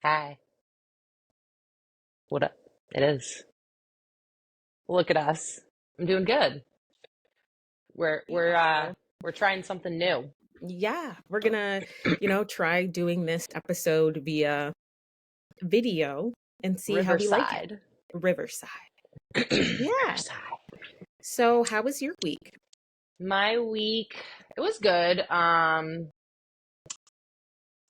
Hi. What up? It is. Look at us. I'm doing good. We're we're uh Yeah. we're trying something new. Yeah. We're gonna, try doing this episode via video and see how we like it. Riverside. Riverside. Yeah. Riverside. So how was your week? My week, it was good.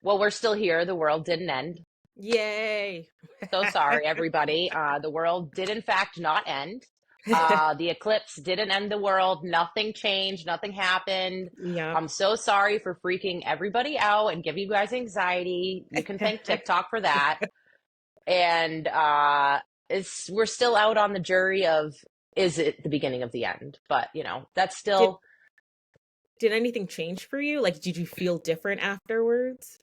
Well, we're still here. The world didn't end. Yay. So sorry, everybody. The world did in fact not end. The eclipse didn't end the world. Nothing changed. Nothing happened. Yep. I'm so sorry for freaking everybody out and giving you guys anxiety. You can thank TikTok for that. And we're still out on the jury of, is it the beginning of the end? But that's Did still did anything change for you? Like, did you feel different afterwards?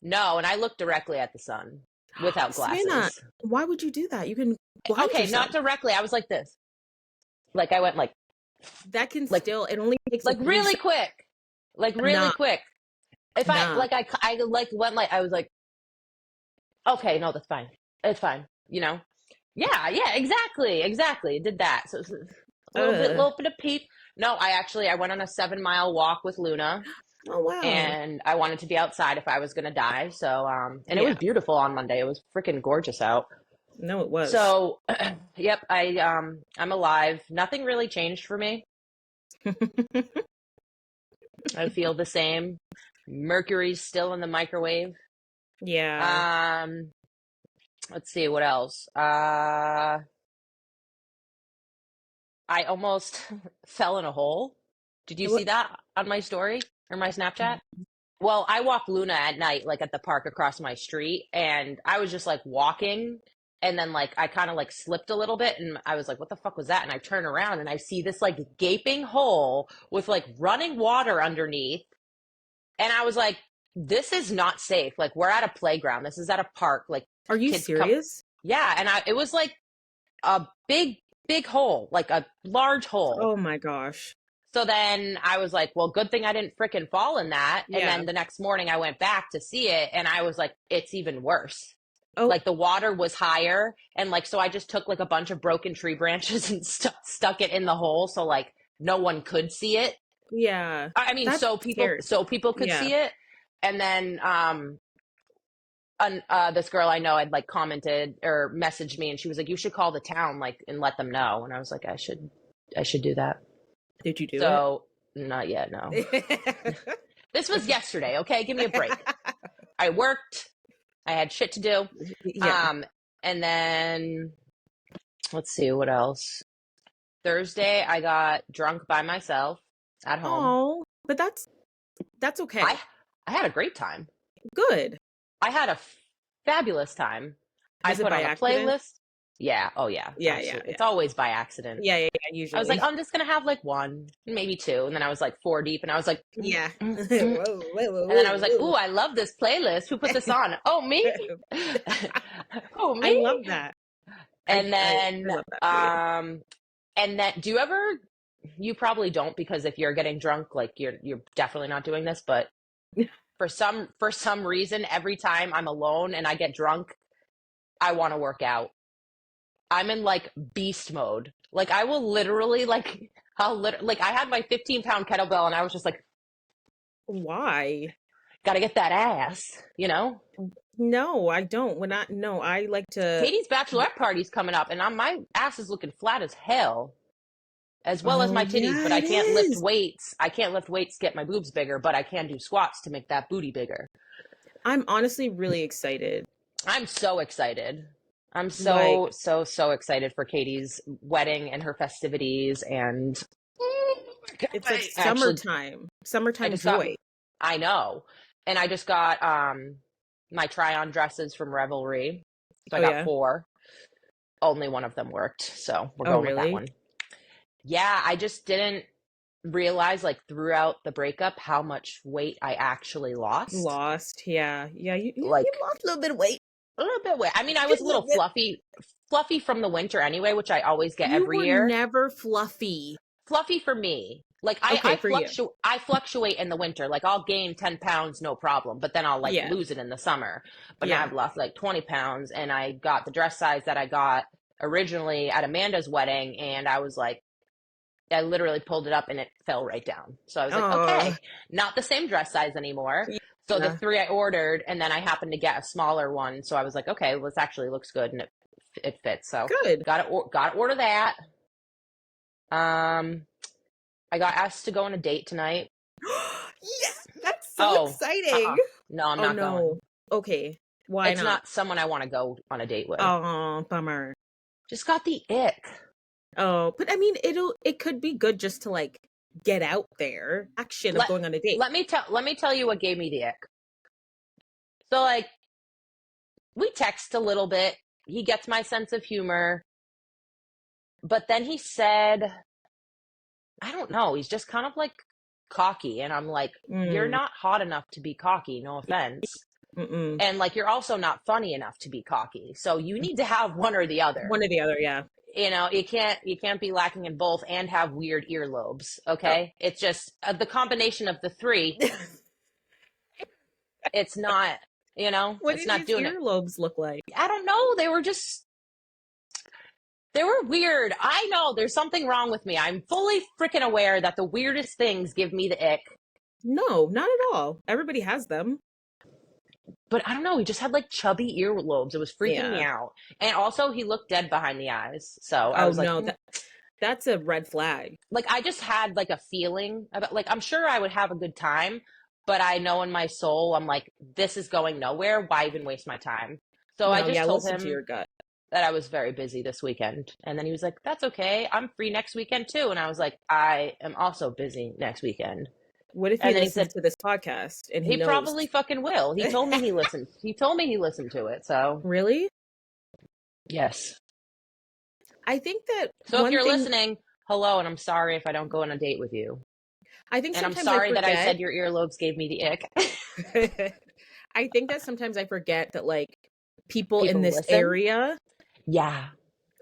no. And I look directly at the sun without Savannah, glasses. why would you do that? You can blind Okay, not yourself. directly. I was like this. Like I went That can like still, it only takes like like three really seconds. quick, like really Nah, quick. If I nah. like I like went like I was like, okay, no, that's fine. It's fine. Yeah, exactly. It did that. So it's a Uh, little bit of peep. No, I went on a 7 mile walk with Luna, oh wow. and I wanted to be outside if I was gonna die. So and it was Yeah. beautiful on Monday. It was freaking gorgeous out. No, it was. So yep, I'm alive. Nothing really changed for me. I feel the same. Mercury's still in the microwave. Yeah. Um, let's see what else. I almost fell in a hole. Did you see What? that on my story or my Snapchat? Well, I walk Luna at night, like at the park across my street, and I was just like walking, and then like I kind of like slipped a little bit, and I was like, "What the fuck was that?" And I turn around and I see this like gaping hole with like running water underneath, and I was like, "This is not safe. Like we're at a playground. This is at a park. Like Are you kids come." serious? Yeah, and it was like a big hole, like a large hole. Oh my gosh. So then I was like, well, good thing I didn't fricking fall in that. And Yeah. then the next morning I went back to see it and I was like, it's even worse. Oh, Like the water was higher. And like, so I just took like a bunch of broken tree branches and stuck it in the hole. So like no one could see it. yeah. I mean, That's scary. so people could Yeah. see it. And then, this girl I know had like commented or messaged me and she was like, you should call the town, like, and let them know. And I was like, I should do that. Did you do So not yet, no. it? This was yesterday, okay? Give me a break. I worked. I had shit to do. Yeah. And then let's see what else. Thursday, I got drunk by myself at home. Oh, but that's I okay. I had a great time. Good. I had a fabulous time. I Was it put by on a accident? playlist. Yeah. Oh yeah. Yeah, yeah, Absolutely. yeah. It's always by accident. Yeah, yeah, yeah, I was like, usually. oh, I'm just gonna have like one, maybe two, and then I was like four deep, and I was like, Yeah. mm. Whoa, whoa, whoa, And then I was like, whoa, ooh, I love this playlist. Who put this on? Oh, me? whoa. Oh, I me? love that. And I then, love that for you. do you ever, you probably don't because if you're getting drunk, like you're definitely not doing this, but for some reason, every time I'm alone and I get drunk, I want to work out. I'm in like beast mode. Like I will literally like, like I had my 15-pound kettlebell and I was just like, Why? gotta get that ass, you know? No, I don't. No, I like to. Katie's bachelorette party's coming up, and my ass is looking flat as hell, as well as Oh, my titties. yeah, But I it can't lift is. weights. I can't lift weights to get my boobs bigger, but I can do squats to make that booty bigger. I'm honestly really excited. I'm so excited. I'm Like, so excited for Katie's wedding and her festivities, and it's like I actually I summertime just got joy. I know, and I just got my try-on dresses from Revelry, so I Oh, got yeah. four. Only one of them worked, so we're Oh, going with that really? one. Yeah, I just didn't realize like throughout the breakup how much weight I actually lost. Lost. Yeah. Yeah. You Like lost a little bit of weight. a little bit weight. I mean, I was Just a a little little bit. fluffy from the winter anyway, which I always get You every were year. never fluffy. fluffy for me. Like Okay, for you. I fluctuate in the winter. Like I'll gain 10 pounds, no problem, but then I'll like Yeah. lose it in the summer. But now Yeah. I've lost like 20 pounds and I got the dress size that I got originally at Amanda's wedding. And I was like, I literally pulled it up and it fell right down. So I was like, Oh, okay, not the same dress size anymore. So the yeah. 3 I ordered, and then I happened to get a smaller one. So I was like, okay, well, this actually looks good and it fits. So Good. gotta order that. Um, I got asked to go on a date tonight. Yes, that's so Oh, exciting. no, I'm Oh not going. no. Okay. Why It's not? not someone I want to go on a date with. Oh, bummer. Just got the ick. Oh, but I mean, it could be good just to like get out there. Action of Let going on a date. let me tell you what gave me the ick. So like we text a little bit. He gets my sense of humor, but then he said, I don't know, he's just kind of like cocky, and I'm like, you're Mm, not hot enough to be cocky, no offense. mm-mm. And like you're also not funny enough to be cocky. So you need to have one or the other. One or the other, yeah. You know, you can't be lacking in both and have weird earlobes, Oh. okay? It's just the combination of the three. It's not, you know, What it's did not his doing it. earlobes look like? I don't know, they were weird. I know there's something wrong with me. I'm fully freaking aware that the weirdest things give me the ick. No, not at all. Everybody has them. But I don't know, he just had like chubby earlobes. It was freaking me Yeah. out. And also he looked dead behind the eyes. So I Oh was like, no, that's a red flag. like I just had like a feeling about, like I'm sure I would have a good time, but I know in my soul I'm like, this is going nowhere. Why even waste my time? So I No, just yeah, told listen to him your gut. that I was very busy this weekend. And then he was like, that's okay. I'm free next weekend too. And I was like, I am also busy next weekend. What if he And then he listens said, to this podcast and he he knows? probably fucking will. He told me he listened. He told me he listened to it. So Really? yes. I think that So if one you're thing, listening, hello, and I'm sorry if I don't go on a date with you. I think And I'm sometimes I sorry that I forget. said your earlobes gave me the ick. I think that sometimes I forget that like people in People this listen. area, Yeah.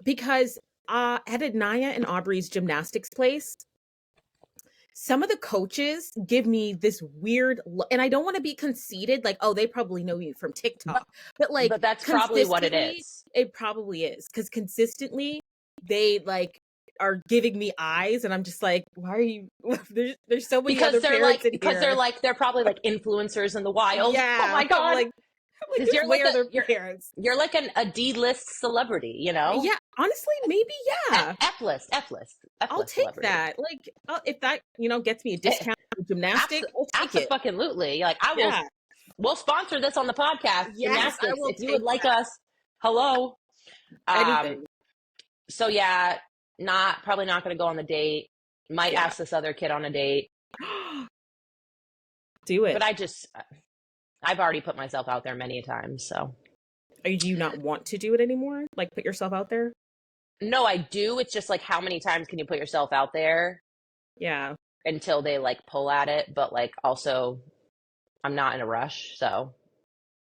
because at Anaya and Aubrey's gymnastics place, some of the coaches give me this weird and I don't want to be conceited, like, oh, they probably know you from TikTok, but like But that's probably what it consistently, is. it probably is, because consistently they like are giving me eyes, and I'm just like, why are you? There's so many other parents in here. They're probably like influencers in the wild. Oh Yeah, my god. I'm like, Because just where are their parents? you're like a D-list celebrity, you know? Yeah, honestly, maybe, yeah. F I'll list take celebrity. that. Like, if that, gets me a discount for gymnastics, I'll take it. Absolutely. Like I will. Yeah. We'll sponsor this on the podcast. Yes, I Gymnastics. will If you would take like that. us, hello. Anything. So yeah, probably not going to go on the date. Might Yeah. ask this other kid on a date. Do it. But I've already put myself out there many a times. So Do you not want to do it anymore? Like, put yourself out there? no, I do. It's just like how many times can you put yourself out there Yeah. until they like pull at it? But like also, I'm not in a rush. So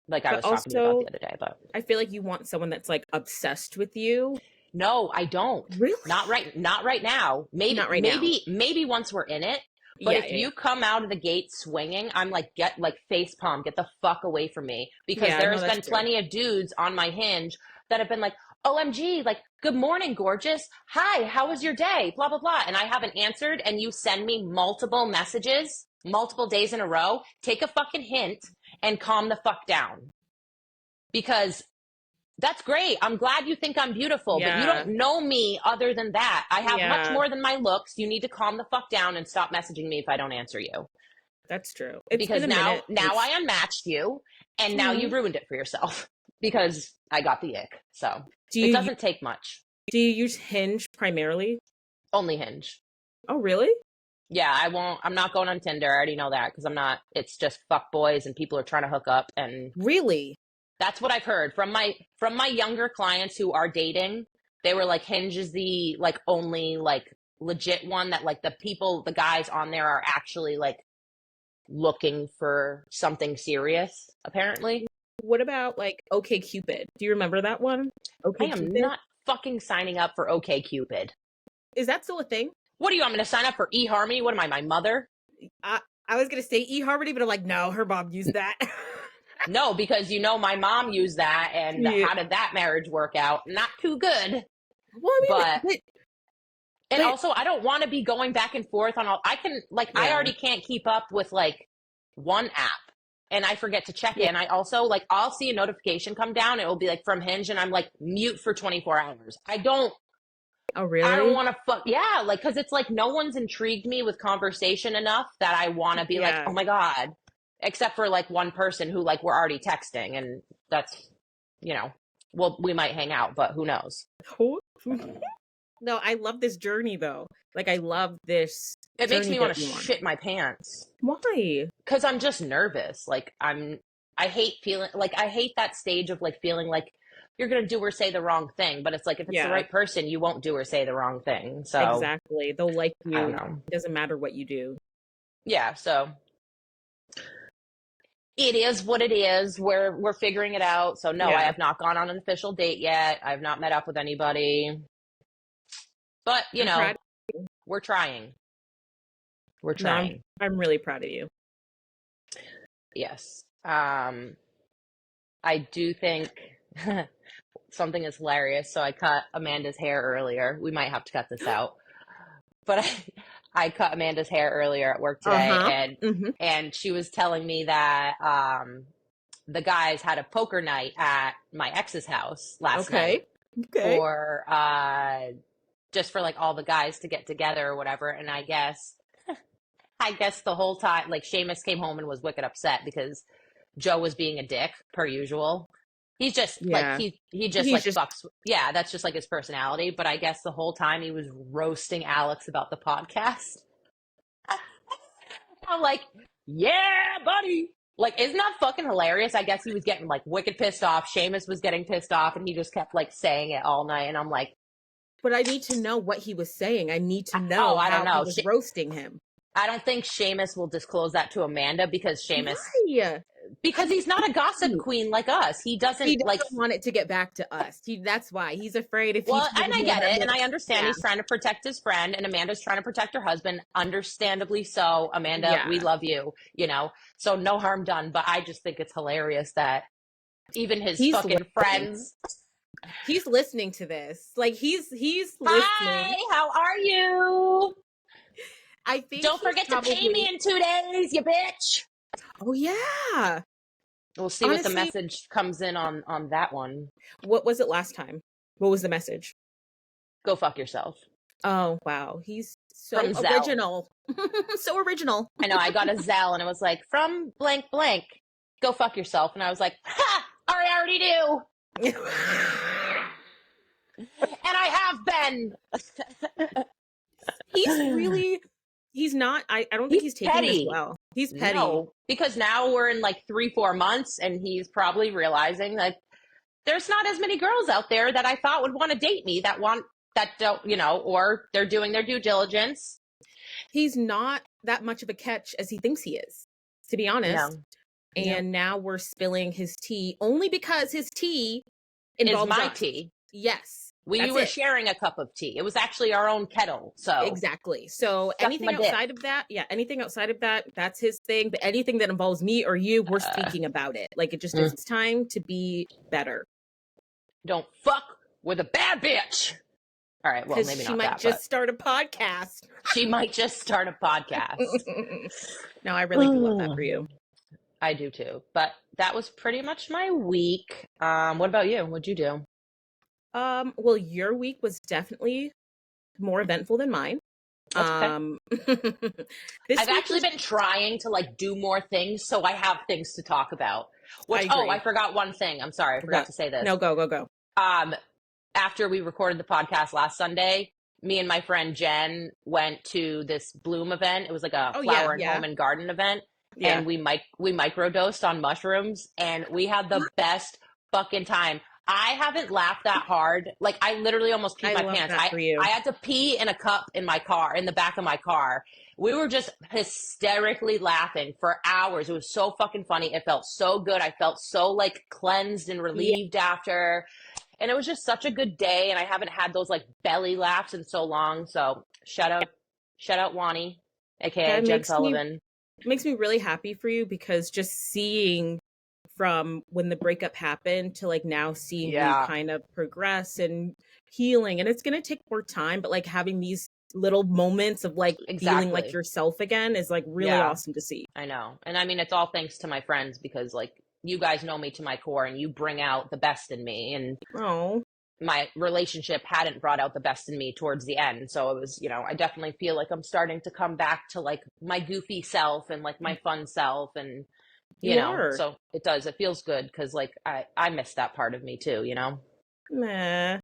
like I But was talking to you about also, the other day, but I feel like you want someone that's like obsessed with you. no, I don't. Really? Not right now. Not right now. Maybe once we're in it. But Yeah, if yeah, you come out of the gate swinging, I'm like, get like face palm, get the fuck away from me. Because yeah. there's No, been that's true. plenty of dudes on my Hinge that have been like, OMG, like, good morning, gorgeous. Hi, how was your day? Blah, blah, blah. And I haven't answered, and you send me multiple messages, multiple days in a row. Take a fucking hint and calm the fuck down. Because that's great. I'm glad you think I'm beautiful, but you Yeah. don't know me other than that. I have much Yeah. more than my looks. You need to calm the fuck down and stop messaging me if I don't answer you. That's true. It's Because been a minute. now I unmatched you, and now you Mhm. ruined it for yourself because I got the ick. So Do it you doesn't take much. do you use Hinge primarily? Only Hinge. Oh, really? Yeah, I'm not going on Tinder. I already know that because I'm not. It's just fuck boys and people are trying to hook up, and Really? that's what I've heard from my younger clients who are dating. They were like, Hinge is the like only like legit one that like the guys on there are actually like looking for something serious, apparently. What about like OkCupid? Do you remember that one? I am OkCupid? not fucking signing up for OkCupid. Is that still a thing? What do you want me to sign up for eHarmony? What am I, my mother? I was gonna say eHarmony, but I'm like, no, her mom used that. No, because my mom used that, and Yeah. how did that marriage work out? Not too good. Well, I mean, But and also, I don't want to be going back and forth on all. I can I Yeah. already can't keep up with like one app, and I forget to check it. And I also I'll see a notification come down. It will be like from Hinge, and I'm like mute for 24 hours. I don't Oh, really? I don't want to fuck. Yeah, because it's like no one's intrigued me with conversation enough that I want to be like, Yeah. oh my god. Except for like one person who we're already texting, and that's well, we might hang out, but who knows? No, I love this journey though. Like, I love this. It makes journey me want that to you on. shit my pants. Why? Because I'm just nervous. I hate feeling I hate that stage of feeling like you're gonna do or say the wrong thing. But it's like if it's the Yeah. right person, you won't do or say the wrong thing. So Exactly. They'll like I don't you. know. It doesn't matter what you do. Yeah, so it is what it is. We're figuring it out. So no, Yeah. I have not gone on an official date yet. I have not met up with anybody. But I'm proud. we're trying. We're No, trying. I'm really proud of you. Yes. I do think something is hilarious. So I cut Amanda's hair earlier. We might have to cut this out. But I cut Amanda's hair earlier at work today, Uh-huh. and she was telling me that the guys had a poker night at my ex's house last night for just for all the guys to get together or whatever. And I guess the whole time, Seamus came home and was wicked upset because Joe was being a dick per usual. He's just he just fucks. Yeah, that's just his personality. But I guess the whole time he was roasting Alex about the podcast. I'm like, yeah, buddy. Isn't that fucking hilarious? I guess he was getting wicked pissed off. Seamus was getting pissed off, and he just kept saying it all night. And I'm like, but I need to know what he was saying. I need to know I don't know. He was roasting him. I don't think Seamus will disclose that to Amanda because Seamus. Why? Because he's not a gossip queen like us. He doesn't want it to get back to us. That's why he's afraid if and I get it, and I understand Yeah. he's trying to protect his friend, and Amanda's trying to protect her husband, understandably so. Amanda, we love you, so no harm done. But I just think it's hilarious that even his fucking friends. He's listening to this. He's listening. Hi, how are you? I think don't forget to pay me in 2 days, you bitch. Oh yeah. We'll see what the message comes in on that one. What was it last time? What was the message? Go fuck yourself. Oh wow, he's so original. So original. I know. I got a Zelle and it was like, from blank blank, go fuck yourself. And I was like, ha! I already do. And I have been. He's not. I don't think he's taking this well. He's petty. No, because now we're in 3-4 months, and he's probably realizing that there's not as many girls out there that I thought would want to date me that don't, or they're doing their due diligence. He's not that much of a catch as he thinks he is, to be honest. No. And now we're spilling his tea only because his tea involves my tea. Yes. We were sharing a cup of tea. It was actually our own kettle. So exactly. So anything outside of that, that's his thing. But anything that involves me or you, we're speaking about it. It just is. It's time to be better. Don't fuck with a bad bitch. All right. Well, maybe not. She might just start a podcast. She might just start a podcast. No, I really do love that for you. I do too. But that was pretty much my week. What about you? What'd you do? Well, your week was definitely more eventful than mine. Okay. I've actually been trying to do more things, so I have things to talk about. I forgot one thing. I'm sorry, I forgot to say this. No, go. After we recorded the podcast last Sunday, me and my friend Jen went to this Bloom event. It was a flower and home and garden event. Yeah. And we microdosed on mushrooms, and we had the best fucking time. I haven't laughed that hard. I literally almost peed my pants. I had to pee in a cup in my car, in the back of my car. We were just hysterically laughing for hours. It was so fucking funny. It felt so good. I felt so cleansed and relieved after. And it was just such a good day. And I haven't had those belly laughs in so long. So shout out Shout out Wani, aka That Jen Sullivan. makes me really happy for you, because just seeing from when the breakup happened to like now seeing you Yeah, kind of progress and healing, and it's going to take more time, but like having these little moments of like feeling like exactly. yourself again is like really Yeah, awesome to see. I know. And I mean, it's all thanks to my friends because, like, you guys know me to my core and you bring out the best in me. And Oh, my relationship hadn't brought out the best in me towards the end. So it was, I definitely feel like I'm starting to come back to like my goofy self and like my fun self. And, you are. so it does. It feels good because, like, I miss that part of me too. Meh.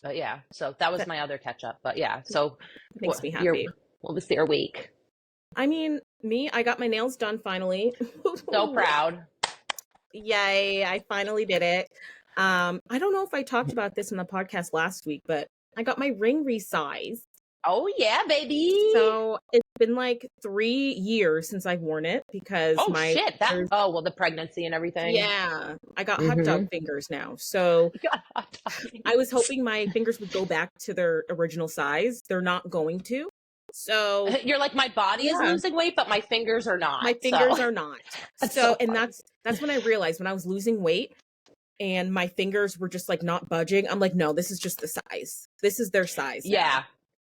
But yeah, so that was That my other catch up. But yeah, so makes me your happy. what was your week? I mean, I got my nails done finally. So proud. Yay, I finally did it. I don't know if I talked about this in the podcast last week, but I got my ring resized. Oh yeah, baby. So it's been like 3 years since I've worn it, because Oh my shit! fingers, Oh well, the pregnancy and everything. yeah, I got hot dog Mm-hmm. fingers now. So God, hot dog I was fingers. hoping my fingers would go back to their original size. They're not going to. So You're like, my body is yeah, losing weight, but my fingers are not. my So fingers are not. that's So, so and funny. that's when I realized, when I was losing weight and my fingers were just like not budging, I'm like, no, this is just the size. This is their size now. Yeah,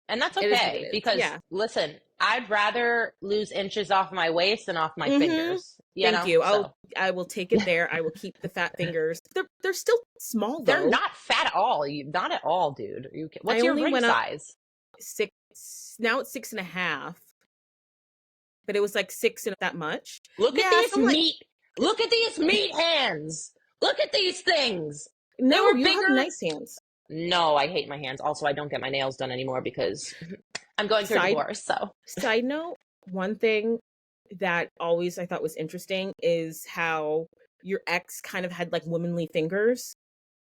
and that's It is what it okay is. because Yeah. listen, I'd rather lose inches off my waist than off my Mm-hmm. fingers. Thank you. So I will take it there. I will keep the fat fingers. They're still small they're though. not fat at all. Not at all, dude. What's I your only ring went up size? 6. Now it's 6.5, but it was like 6 and that much. Look at Yeah, these so like, meat. Look at these meat hands. Look at these things. no, were you have bigger. nice hands. No, I hate my hands. Also, I don't get my nails done anymore because I'm going through a divorce. So Side note, one thing that always I thought was interesting is how your ex kind of had like womanly fingers.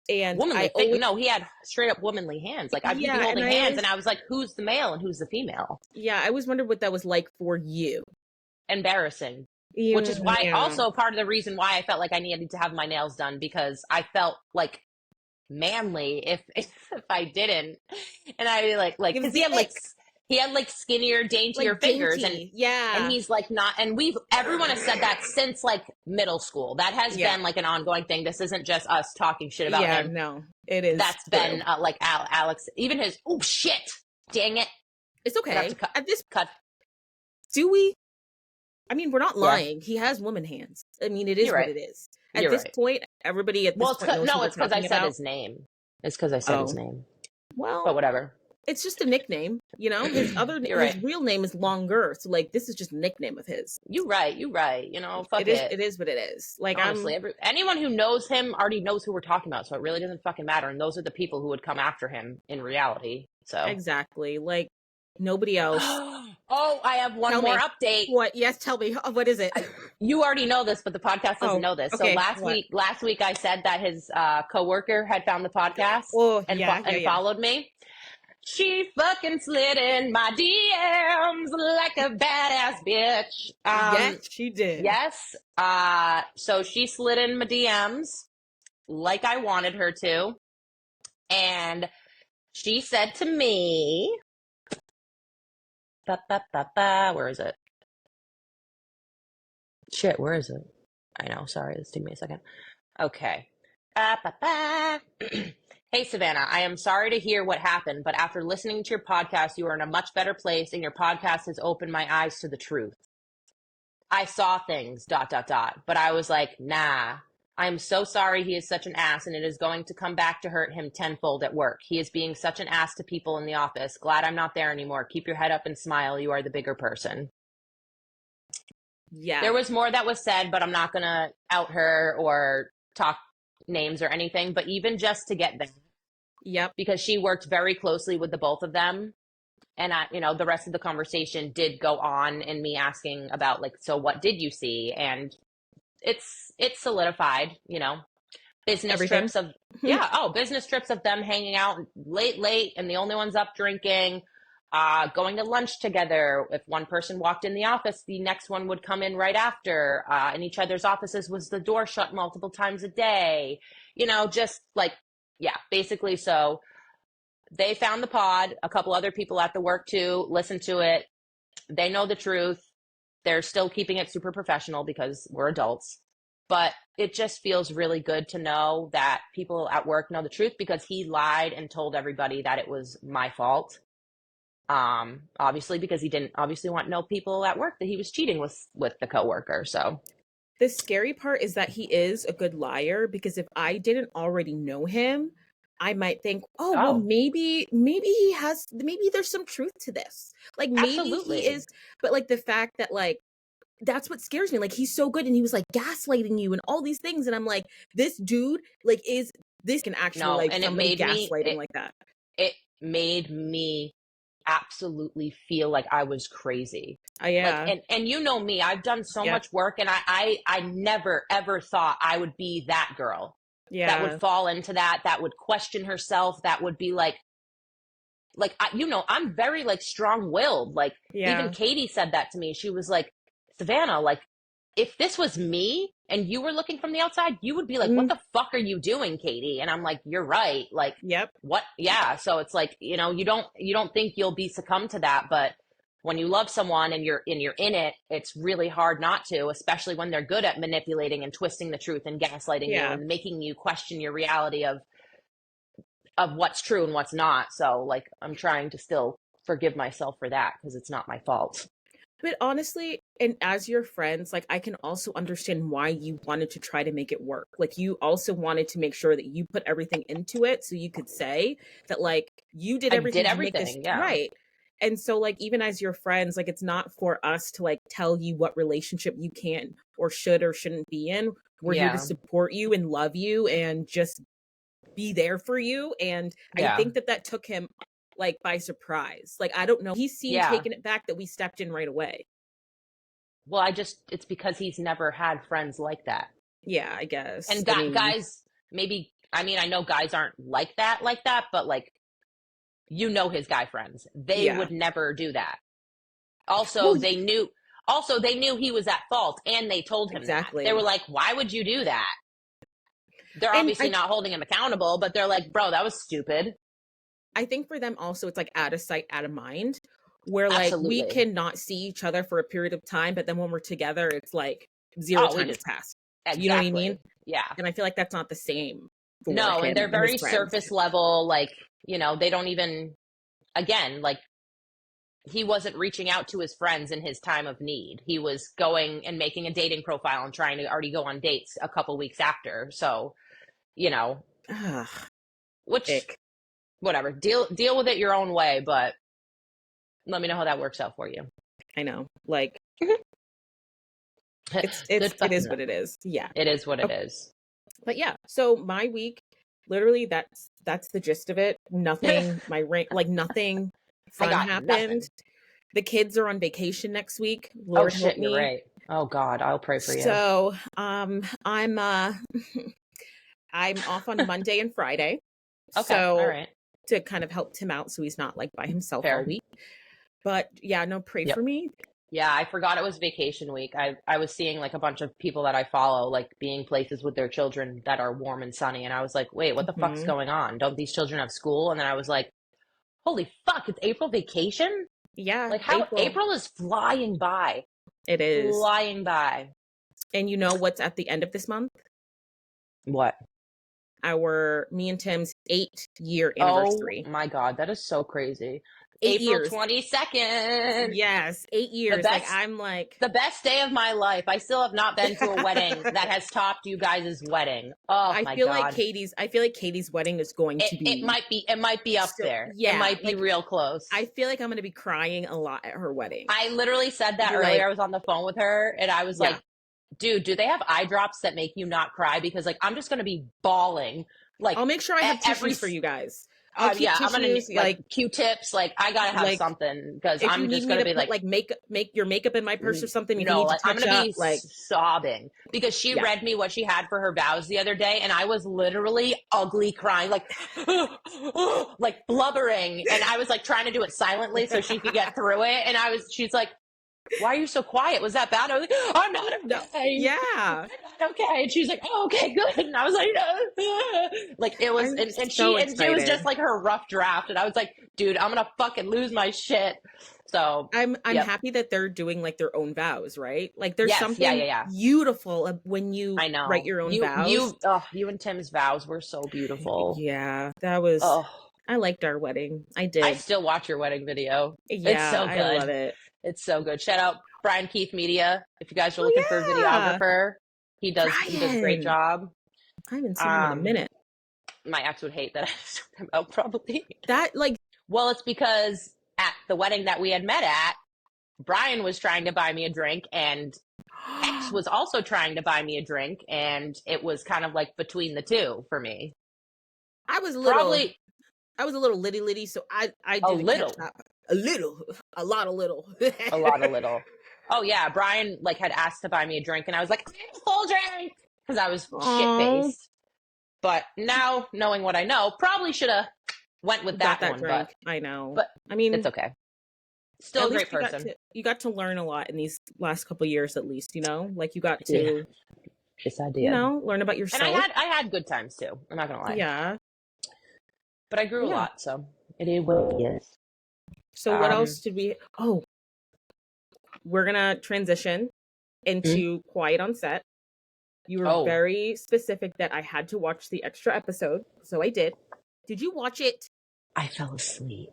And womanly I always, no, he had straight up womanly hands. Like I'd be yeah, holding and hands, and I was like, "Who's the male and who's the female?" I always wondered what that was like for you. Embarrassing. Which is why, Yeah. also part of the reason why I felt like I needed to have my nails done because I felt like manly if I didn't, and I like It was because the he had like skinnier, daintier like fingers, dainty. and Yeah. he's like not, and everyone has said that since like middle school. That has Yeah. been like an ongoing thing. This isn't just us talking shit about Yeah, him. no, it is. That's true. been like Alex, even his, oh shit, dang it. It's I have okay. to cut. At this, cut. do we? I mean, we're not Yeah. lying. He has woman hands. I mean, it is You're what right. it is. At You're this right. point, everybody at this Well, point knows who we're it's because I talking said about. his name. It's because I said his Oh. name. Well, But whatever. it's just a nickname, you know. His You're his right. real name is longer, so like this is just a nickname of his. You right. You right. You know, fuck It is what it is. Like, Honestly, anyone who knows him already knows who we're talking about, so it really doesn't fucking matter. And those are the people who would come after him in reality. So exactly, like, nobody else. Oh, I have one Tell more me. update. What? Yes, tell me. What is it? You already know this, but the podcast doesn't Oh, know this. okay, So what? last week I said that his coworker had found the podcast Oh, and yeah. followed me. She fucking slid in my DMs like a badass bitch. Yes, she did. Yes. So she slid in my DMs like I wanted her to. And she said to me, where is it? Shit, where is it? I know, sorry, this took me a second. Okay. Hey, Savannah, I am sorry to hear what happened, but after listening to your podcast, you are in a much better place, and your podcast has opened my eyes to the truth. I saw things, ... But I was like, nah. I'm so sorry he is such an ass, and it is going to come back to hurt him tenfold at work. He is being such an ass to people in the office. Glad I'm not there anymore. Keep your head up and smile. You are the bigger person. Yeah. There was more that was said, but I'm not going to out her or talk names or anything. But even just to get there, Yep. because she worked very closely with the both of them. And the rest of the conversation did go on in me asking about like, so what did you see? And it's solidified, business Everything. trips of, business trips of them hanging out late and the only ones up drinking, going to lunch together. If one person walked in the office, the next one would come in right after. In each other's offices was the door shut multiple times a day, just like, yeah, basically. So they found the pod, a couple other people at the work too, listened to it. They know the truth. They're still keeping it super professional because we're adults. But it just feels really good to know that people at work know the truth because he lied and told everybody that it was my fault. Obviously because he didn't obviously want to know people at work that he was cheating with the coworker. So The scary part is that he is a good liar because if I didn't already know him, I might think, oh, well, oh, maybe there's some truth to this. Like maybe he absolutely. is, but like the fact that like that's what scares me. Like he's so good and he was like gaslighting you and all these things. And I'm like, this dude, like, is this can actually No, like and it somebody made me gaslight him it like that? it made me absolutely feel like I was crazy. Like Yeah. and you know me, I've done so Yep. much work and I never ever thought I would be that girl that would Yeah. fall into that would question herself, that would be like I'm very like strong-willed. Like even Yeah. Katie said that to me. She was like, Savannah, like if this was me and you were looking from the outside, you would be like, what Mm, the fuck are you doing, Katie? And I'm like, you're right. Like yep. what? Yeah. So it's like, you don't think you'll be succumb to that, but when you love someone and you're in it, it's really hard not to, especially when they're good at manipulating and twisting the truth and gaslighting you Yeah. and making you question your reality of what's true and what's not. So like I'm trying to still forgive myself for that because it's not my fault. But honestly, and as your friends, like I can also understand why you wanted to try to make it work. Like you also wanted to make sure that you put everything into it so you could say that like you did I did everything to make this everything, yeah. right. And so like even as your friends, like it's not for us to like tell you what relationship you can or shouldn't be in. We're here to Yeah. support you and love you and just be there for you. And I Yeah. think that that took him like by surprise. Like I don't know, he seemed Yeah. taken it back that we stepped in right away. Well, it's because he's never had friends like that. Yeah, I guess. And I mean, guys, maybe, I mean, I know guys aren't like that, but like, his guy friends. They yeah. would never do that. Also, Well, they knew he was at fault and they told him that. They were exactly. like, why would you do that? They're And obviously not holding him accountable, but they're like, bro, that was stupid. I think for them also it's like out of sight, out of mind, where like we Absolutely. cannot see each other for a period of time, but then when we're together, it's like zero Oh, we time has just passed. You know what I mean? exactly. Yeah. And I feel like that's not the same for No, and they're him and his very friends. surface level, like, they don't even, again, like, he wasn't reaching out to his friends in his time of need. He was going and making a dating profile and trying to already go on dates a couple weeks after. So, you know, Ugh, which, ick. whatever, deal with it your own way, but let me know how that works out for you. I know. Like Good it fucking is luck. what it is. Yeah. It is what it Okay. is. But yeah, so my week, literally that's the gist of it. Nothing, my rank, like nothing I fun got happened. nothing. The kids are on vacation next week. Oh Lord help shit, you're me. right. Oh God, I'll pray for you. So, I'm I'm off on Monday and Friday. Okay, all So right. to kind of help Tim out so he's not like by himself all Fair. week. But yeah, no, pray for Yep. me. Yeah, I forgot it was vacation week. I was seeing like a bunch of people that I follow like being places with their children that are warm and sunny, and I was like, "Wait, what the fuck's Hmm. going on? Don't these children have school?" And then I was like, "Holy fuck, it's April vacation?" Yeah, Like how April. April is flying by. It is. Flying by. And you know what's at the end of this month? What? Me and Tim's 8-year Oh anniversary. my God, that is so crazy. Eight April years. 22nd. Yes, eight The years. Like best I'm like, the best day of my life. I still have not been to a wedding that has topped you guys' wedding. Oh my God. I feel like Katie's wedding is going It to it be might be it might be up so there. It yeah, might be like real close. I feel like I'm gonna be crying a lot at her wedding. I literally said that Be earlier. like, I was on the phone with her and I was yeah, like, dude, do they have eye drops that make you not cry? Because like I'm just gonna be bawling like I'll make sure I have every tissues for you guys. I'll keep yeah, I'm gonna need tissues. like Q-tips. Like I gotta have Like something because if you I'm need just me gonna to be put like, like make your makeup in my purse or something. If you no, need to like I'm touch gonna up, be like sobbing because she yeah, read me what she had for her vows the other day, and I was literally ugly crying, like like blubbering, and I was like trying to do it silently so she could get through it, and she's like, "Why are you so quiet? Was that bad?" I was like, "I'm not no, okay. yeah. I'm not okay." And she's like, "Oh, okay, good." And I was like, like it was, I'm and so it was excited. just like her rough draft, and I was like, "Dude, I'm gonna fucking lose my shit." So, I'm yep. happy that they're doing like their own vows, right? Like there's Yes. Yeah. something Yeah. Yeah. beautiful when you I write know. your own vows. You and Tim's vows were so beautiful. Yeah, that was Oh, I liked our wedding. I I did. still watch your wedding video. It's Yeah, so I love good. it. It's so good. Shout out Brian Keith Media. If you guys are Oh looking for a yeah. videographer, he does a great Brian. job. I haven't seen him in a minute. My ex would hate that I talked about probably. That like Well, it's because at the wedding that we had met at, Brian was trying to buy me a drink and X was also trying to buy me a drink, and it was kind of like between the two for me. I was Probably a little litty, so I a didn't catch little, that. A lot of little. a lot of little. Oh yeah, Brian like had asked to buy me a drink, and I was like, full drink, because I was shit faced. But now, knowing what I know, probably should have went with that one. Drink. But I know. but I mean, it's okay. Still a great person. You got to learn a lot in these last couple years, at least. You know, like you got to. This idea. You know, learn about yourself. And I had good times too. I'm not gonna lie. Yeah. But I grew a lot, so it is what it is. So what else did we? Oh, we're gonna transition into Quiet on Set. You were very specific that I had to watch the extra episode, so I did. Did you watch it? I fell asleep.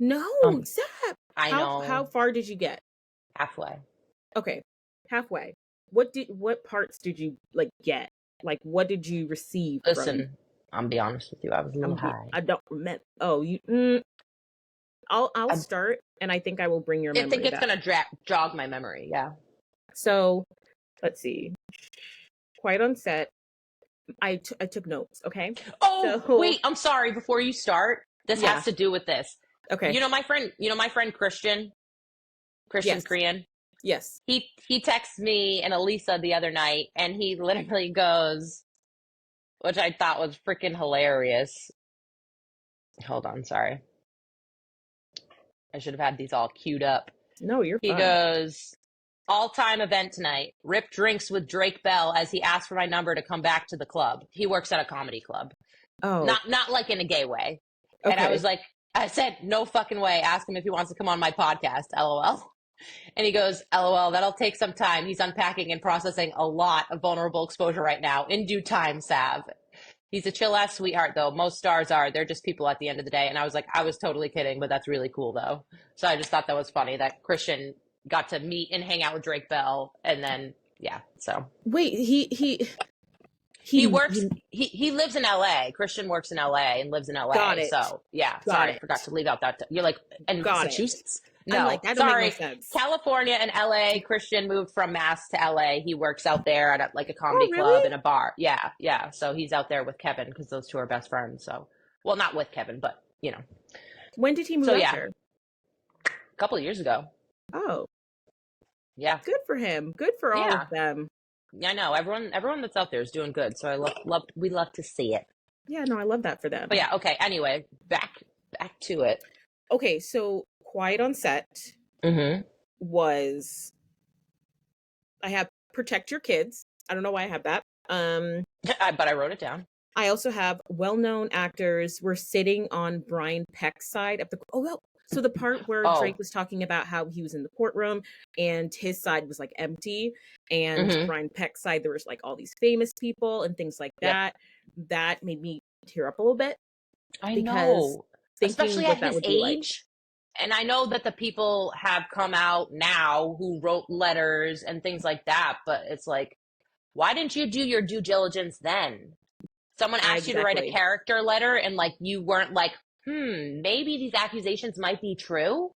No, Zep. I know. How far did you get? Halfway. Okay, halfway. What parts did you like get? Like, what did you receive? Listen, I'll be honest with you. I was a little high. I don't remember. Oh, you. I'll start, and I think I will bring your memory. I think it's gonna jog my memory. Yeah. So, let's see. Quiet on Set. I took notes. Okay. Oh wait, I'm sorry. Before you start, this has to do with this. Okay. You know my friend Christian Korean. Yes. He texted me and Elisa the other night, and he literally goes, which I thought was freaking hilarious. Hold on, sorry. I should have had these all queued up. No, you're fine. He goes, all-time event tonight. Rip drinks with Drake Bell as he asked for my number to come back to the club. He works at a comedy club. Oh. Not like in a gay way. Okay. And I was like, I said, no fucking way. Ask him if he wants to come on my podcast, LOL. And he goes, LOL, that'll take some time. He's unpacking and processing a lot of vulnerable exposure right now. In due time, Sav. He's a chill-ass sweetheart, though. Most stars are. They're just people at the end of the day. And I was like, I was totally kidding, but that's really cool, though. So I just thought that was funny that Christian got to meet and hang out with Drake Bell. And then, yeah, so. Wait, he works, he lives in LA. Christian works in LA and lives in LA. Got it. So, yeah, sorry, I forgot to leave out that. You're like, and Massachusetts? No, I'm like, that don't make no sense. California and LA. Christian moved from Mass to LA. He works out there at like a comedy club and a bar. Yeah. So he's out there with Kevin because those two are best friends. So, well, not with Kevin, but you know. When did he move out there? A couple of years ago. Oh. Yeah. Good for him. Good for all of them. Yeah, I know. Everyone that's out there is doing good. So we love to see it. Yeah, no, I love that for them. But yeah, okay. Anyway, back to it. Okay, so Quiet on Set was I have Protect Your Kids. I don't know why I have that. But I wrote it down. I also have well-known actors were sitting on Brian Peck's side of the so the part where Drake was talking about how he was in the courtroom and his side was like empty, and Brian Peck's side there was like all these famous people and things like that. That made me tear up a little bit. I know, especially at his age. And I know that the people have come out now who wrote letters and things like that, but it's like, why didn't you do your due diligence then? Someone asked you to write a character letter and like you weren't like, maybe these accusations might be true.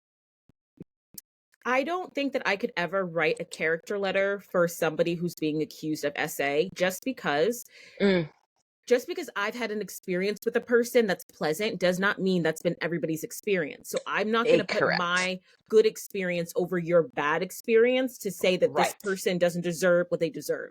I don't think that I could ever write a character letter for somebody who's being accused of SA just because I've had an experience with a person that's pleasant does not mean that's been everybody's experience. So I'm not going to put my good experience over your bad experience to say that this person doesn't deserve what they deserve.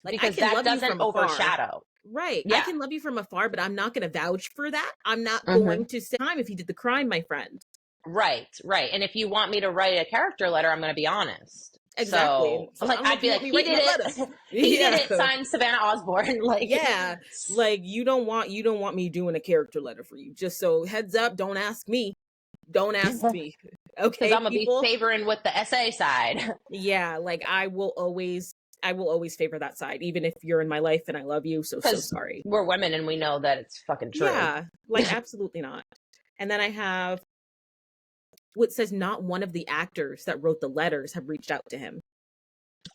Like, because that doesn't overshadow. Right. Yeah. I can love you from afar, but I'm not going to vouch for that. I'm not going to say time if you did the crime, my friend. Right. And if you want me to write a character letter, I'm going to be honest. Exactly. So like, I'd be like, he did it. He did it. Signed Savannah Osborne. Like, yeah. Like you don't want me doing a character letter for you. Just so heads up, don't ask me. Don't ask me. Because Okay, I'm gonna be people. favoring with the SA side. Yeah, like I will always favor that side, even if you're in my life and I love you. So Because sorry. we're women and we know that it's fucking true. Yeah, like absolutely not. And then I have what says not one of the actors that wrote the letters have reached out to him.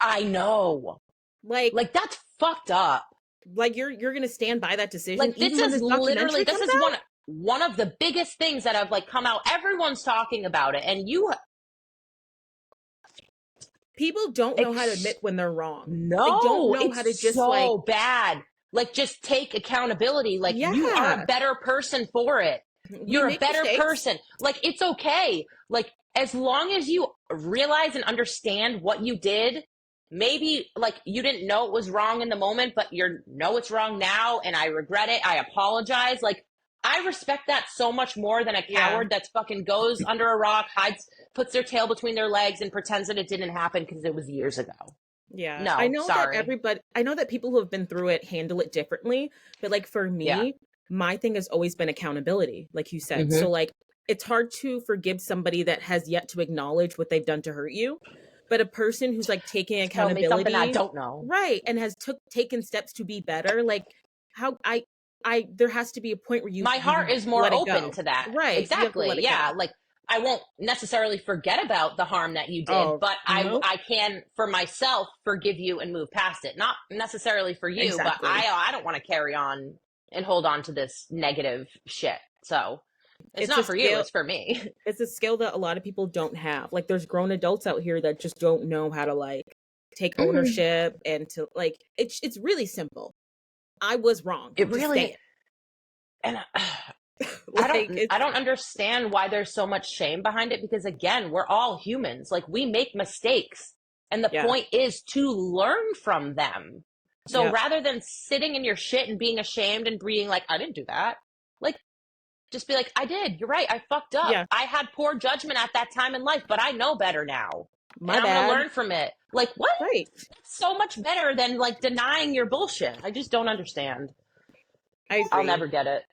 I know. Like, Like that's fucked up. you're gonna stand by that decision Like even when this documentary this comes is out? one of the biggest things that have like come out. Everyone's talking about it, and you People don't know how to admit when they're wrong. They don't no, know how to it's just like, so bad. Like just take accountability. Like you are a yeah, better person for it. we You're a make better mistakes. person. Like it's okay. Like as long as you realize and understand what you did, maybe like you didn't know it was wrong in the moment, but you know it's wrong now and I regret it. I apologize. Like I respect that so much more than a Yeah. coward that's fucking goes under a rock, hides, puts their tail between their legs and pretends that it didn't happen because it was years ago. Yeah. No, sorry. I know that people who have been through it handle it differently, but like for Yeah. me, my thing has always been accountability, like you said. Mm-hmm. So like it's hard to forgive somebody that has yet to acknowledge what they've done to hurt you, but a person who's like taking Tell me something I accountability, don't know. right, and has taken steps to be better, like how I there has to be a point where My heart you is more let it open go. to that. Right. You have to Exactly. let it Yeah. go. Like I won't necessarily forget about the harm that you did, Oh, but no. I can for myself forgive you and move past it. Not necessarily for you, but Exactly. I don't want to carry on and hold on to this negative shit. So it's It's a not for you, skill it's for me. it's a skill that a lot of people don't have. Like there's grown adults out here that just don't know how to like take Mm. ownership and to like it's really simple. I was wrong. It Just say really and it. Like I it's don't understand why there's so much shame behind it because again, we're all humans. Like we make mistakes. And the yeah. point is to learn from them. So Yep. rather than sitting in your shit and being ashamed and being like, I didn't do that, like just be like, I did. You're right. I fucked up. Yeah. I had poor judgment at that time in life, but I know better now. And My I'm going to bad. learn from it. Like, what? Right. That's so much better than like denying your bullshit. I just don't understand. I I'll agree. never get it.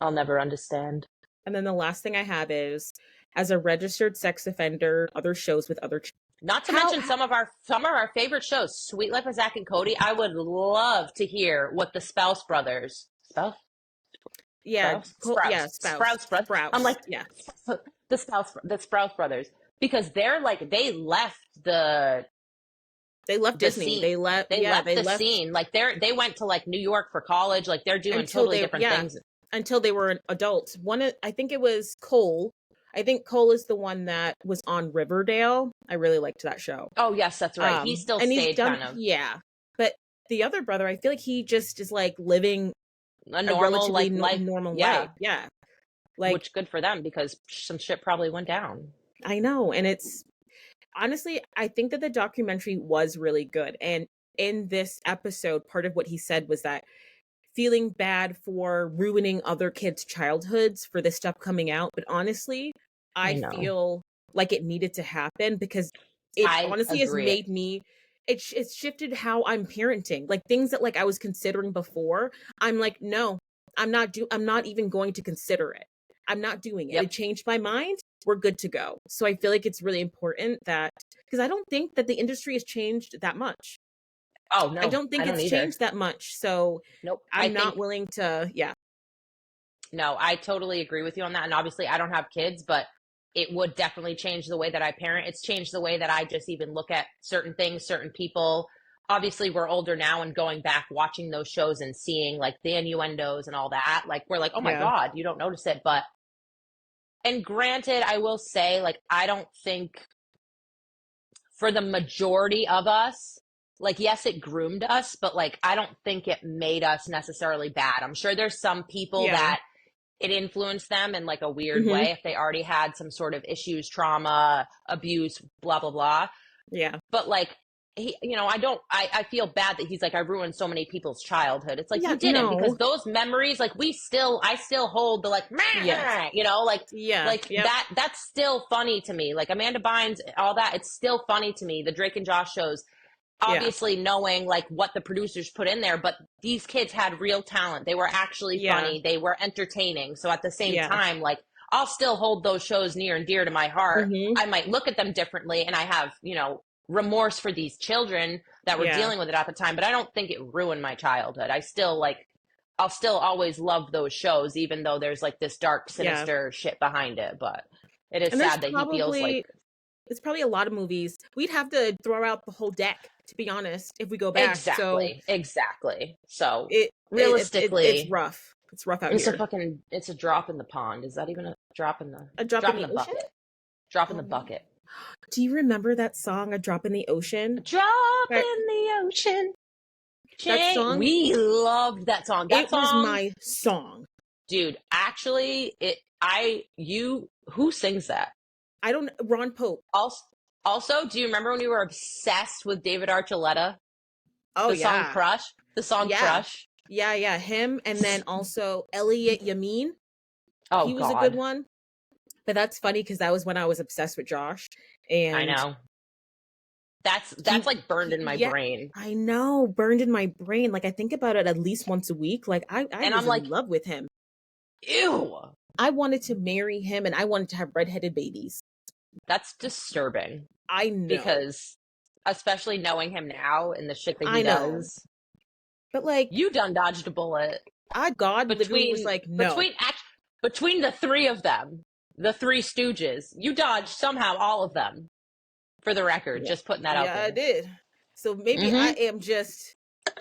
I'll never understand. And then the last thing I have is as a registered sex offender, other shows with other Not to how mention some of our favorite shows, Sweet Life of Zach and Cody. I would love to hear what the Spouse Brothers, Spouse, yeah, Sprouse Brothers. I'm Sprouse. like Yeah. the Sprouse Brothers because they're like they left They left the Disney. scene. They They they the left scene. Like they went to like New York for college. Like they're doing until totally they different things. until they were adults. I think it was Cole. I think Cole is the one that was on Riverdale. I really liked that show. Oh yes, that's right. He still And he's stayed done kind of yeah. But the other brother, I feel like he just is like living a a normal relatively like life. normal Yeah, life. Yeah. Like which good for them because some shit probably went down. I know, and it's honestly, I think that the documentary was really good. And in this episode, part of what he said was that feeling bad for ruining other kids' childhoods for this stuff coming out. But honestly, I I know. feel like it needed to happen because it I honestly has agree. made me it's shifted how I'm parenting. Like things that like I was considering before, I'm like, no, I'm not even going to consider it. I'm not doing it. Yep. It changed my mind. We're good to go. So I feel like it's really important that because I don't think that the industry has changed that much. Oh I no, don't I think don't it's either. changed that much. So Nope. I I'm not think willing to, yeah. no, I totally agree with you on that. And obviously, I don't have kids, but it would definitely change the way that I parent. It's changed the way that I just even look at certain things, certain people. Obviously, we're older now and going back watching those shows and seeing like the innuendos and all that. Like, we're like, oh my Yeah. God, you don't notice it. But, and granted, I will say, like, I don't think for the majority of us, like, yes, it groomed us, but like, I don't think it made us necessarily bad. I'm sure there's some people Yeah. that it influenced them in like a weird Mhm. way if they already had some sort of issues, trauma, abuse, blah, blah, blah. Yeah. But like, he, you know, I feel bad that he's like, I ruined so many people's childhood. It's like, Yeah, you didn't because no. those memories, like, I still hold the like, Yes. you know, Yeah. like Yep. that's still funny to me. Like Amanda Bynes, all that, it's still funny to me. The Drake and Josh shows, Yeah. obviously knowing like what the producers put in there, but these kids had real talent. They were actually Yeah. funny. They were entertaining. So at the same Yeah. time, like I'll still hold those shows near and dear to my heart. Mm-hmm. I might look at them differently, and I have, remorse for these children that were Yeah. dealing with it at the time, but I don't think it ruined my childhood. I'll still always love those shows, even though there's like this dark, Yeah. sinister shit behind it. But it is And sad that he feels like it's probably a lot of movies. We'd have to throw out the whole deck, to be honest, if we go back. So exactly. So it's realistically, rough. It's rough out it's here. it's a drop in the pond. Is that even a drop in the A drop in the ocean? bucket? Drop in the bucket. Do you remember that song, A Drop in the Ocean? Drop in the ocean. That song? We loved that song. It was my song. Dude, actually, who sings that? Ron Pope. Also, do you remember when you were obsessed with David Archuleta? Oh, the song Crush? The song Crush? Yeah, him. And then also Elliot Yamin. Oh, he was God. a good one. But that's funny because that was when I was obsessed with Josh. And I know. That's like burned in my brain. I know, burned in my brain. Like I think about it at least once a week. Like I was in love with him. Ew. I wanted to marry him and I wanted to have redheaded babies. That's disturbing. I know. Because especially knowing him now and the shit that he does. But like you done dodged a bullet. God literally was like, no. Between the three of them, the Three Stooges, you dodged somehow all of them. For the record, just putting that out there. Yeah, I did. So maybe I am just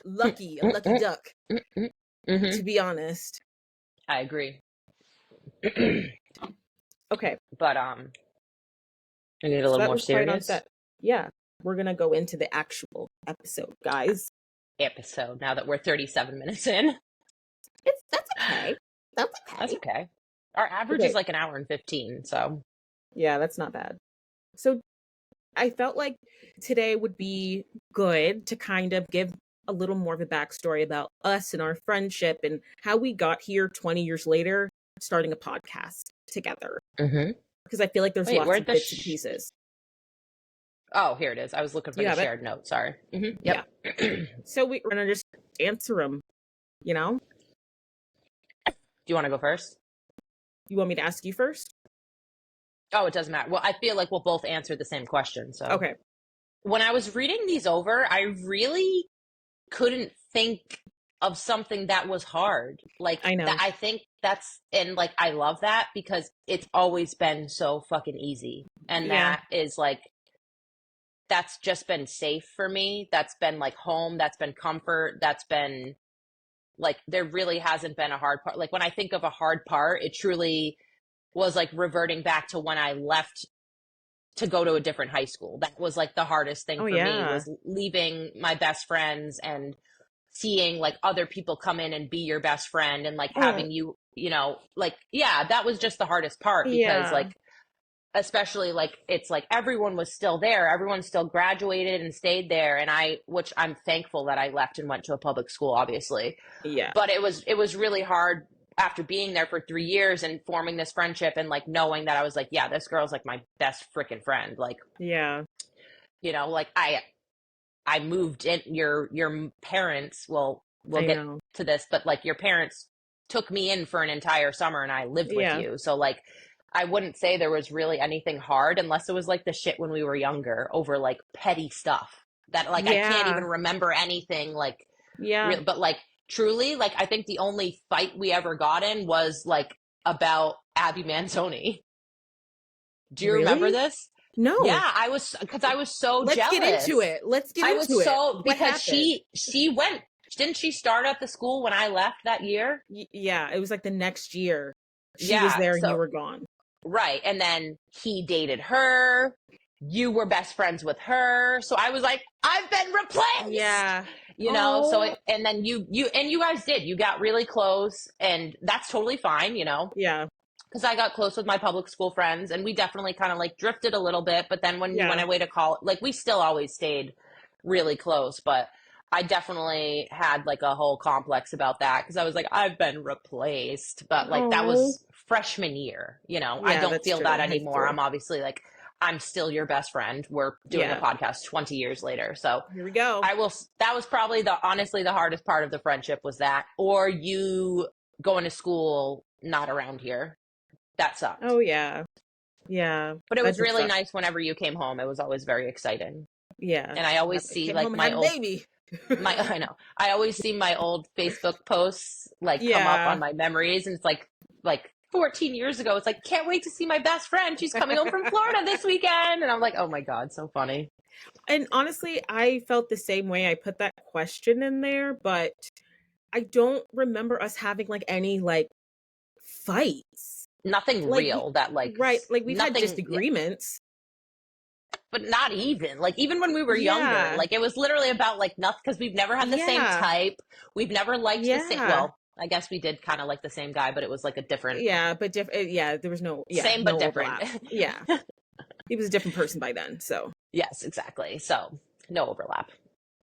lucky, a lucky duck, to be honest. I agree. Okay. But, I need a little more serious. Yeah. We're going to go into the actual episode, guys. Now that we're 37 minutes in. That's okay. That's okay. Our average is like an hour and 15, so. Yeah, that's not bad. So I felt like today would be good to kind of give a little more of a backstory about us and our friendship and how we got here 20 years later, starting a podcast together. Mm-hmm. Because I feel like there's lots of bits and pieces. Oh, here it is. I was looking for the shared note. Sorry. Mm-hmm. Yep. Yeah. So we're going to just answer them, Do you want to go first? You want me to ask you first? Oh, it doesn't matter. Well, I feel like we'll both answer the same question. So, okay. When I was reading these over, I really couldn't think of something that was hard. Like, I know. I think I love that because it's always been so fucking easy. And that is like, that's just been safe for me. That's been like home. That's been comfort. That's been like, there really hasn't been a hard part. Like when I think of a hard part, it truly was like reverting back to when I left to go to a different high school. That was like the hardest thing for me was leaving my best friends and seeing like other people come in and be your best friend and like having you, that was just the hardest part because like, especially like, it's like everyone was still there. Everyone still graduated and stayed there. And which I'm thankful that I left and went to a public school, obviously. Yeah. But it was really hard after being there for 3 years and forming this friendship and like knowing that I was like, yeah, this girl's like my best freaking friend. Like, like I moved in your parents. We'll get to this, but like your parents took me in for an entire summer and I lived with you. So like, I wouldn't say there was really anything hard unless it was like the shit when we were younger over like petty stuff that like, I can't even remember anything like, but like truly, like, I think the only fight we ever got in was like about Abby Manzoni. Do you remember this? No. Yeah, I was so jealous. Let's get into it. Because she went, didn't she start at the school when I left that year? Yeah, it was like the next year. She was there and you were gone. Right. And then he dated her. You were best friends with her. So I was like, I've been replaced. Yeah. So and then you guys did. You got really close and that's totally fine, Yeah. Because I got close with my public school friends and we definitely kind of like drifted a little bit. But then when you went away to college, like we still always stayed really close. But I definitely had like a whole complex about that because I was like, I've been replaced. But like that was freshman year, I don't feel that anymore. I'm obviously like, I'm still your best friend. We're doing a podcast 20 years later. So here we go. That was probably honestly the hardest part of the friendship was that, or you going to school not around here. That sucked. Oh yeah. Yeah. But it That was did really suck. nice whenever you came home. It was always very exciting. Yeah. And I always I see came home like and my had a old baby. I know. I always see my old Facebook posts like come up Yeah. on my memories, and it's like 14 years ago. It's like, can't wait to see my best friend. She's coming home from Florida this weekend. And I'm like, oh my God, so funny. And honestly, I felt the same way. I put that question in there, but I don't remember us having like any like fights. Nothing Like real that right, like we've had nothing, yeah, disagreements. but not even like even when we were younger, Yeah. like it was literally about like nothing because we've never had the same Yeah. type. We've never liked the same. Yeah. Well, I guess we did kind of like the same guy, but it was like a different, Yeah, but yeah, there was same but no different. overlap. Yeah. He was a different person by then, so. Yes, exactly. So no overlap.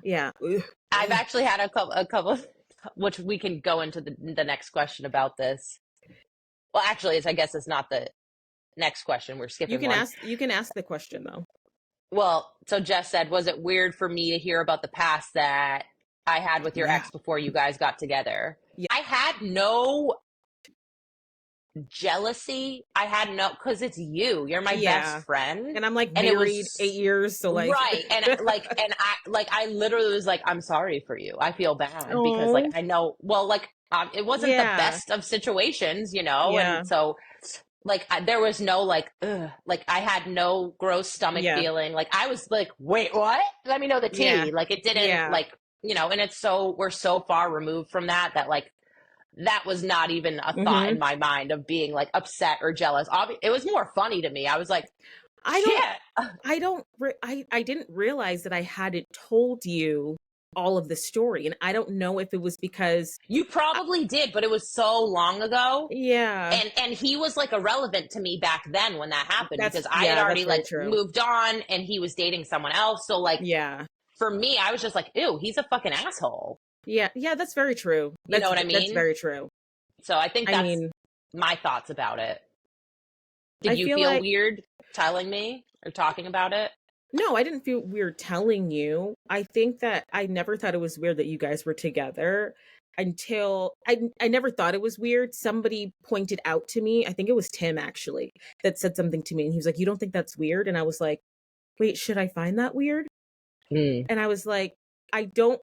Yeah. Ugh. I've actually had a couple, which we can go into the next question about this. Well, actually, I guess it's not the next question. We're skipping one. You can ask the question though. Well, so Jess said, was it weird for me to hear about the past that I had with your Yeah. ex before you guys got together? Yeah. I had no jealousy. I had no, because it's you. You're my best friend. And I'm like And it married was 8 years, so like right. I literally was like, I'm sorry for you. I feel bad because like Oh. I know, well, like it wasn't the Yeah. best of situations, you know, Yeah. and so like there was no like, ugh, like I had no gross stomach Yeah. feeling. Like I was like, wait, what? Let me know the tea. Yeah. Like it didn't Yeah. like, you know, and it's so we're so far removed from that like that was not even a thought in my mind of being like upset or jealous. It was more funny to me. I was like, I didn't realize that I hadn't told you all of the story, and I don't know if it was because you probably did, but it was so long ago. yeah. And he was like irrelevant to me back then when that happened because I yeah, had already that's very like true. moved on and he was dating someone else. So like Yeah. for me, I was just like, ew, he's a fucking asshole. Yeah, that's very true. You know what I mean? That's very true. So I think that's my thoughts about it. Did you feel weird telling me or talking about it? No, I didn't feel weird telling you. I think that I never thought it was weird that you guys were together until I never thought it was weird. Somebody pointed out to me, I think it was Tim actually, that said something to me, and he was like, "You don't think that's weird?" And I was like, "Wait, should I find that weird?" And I was like, I don't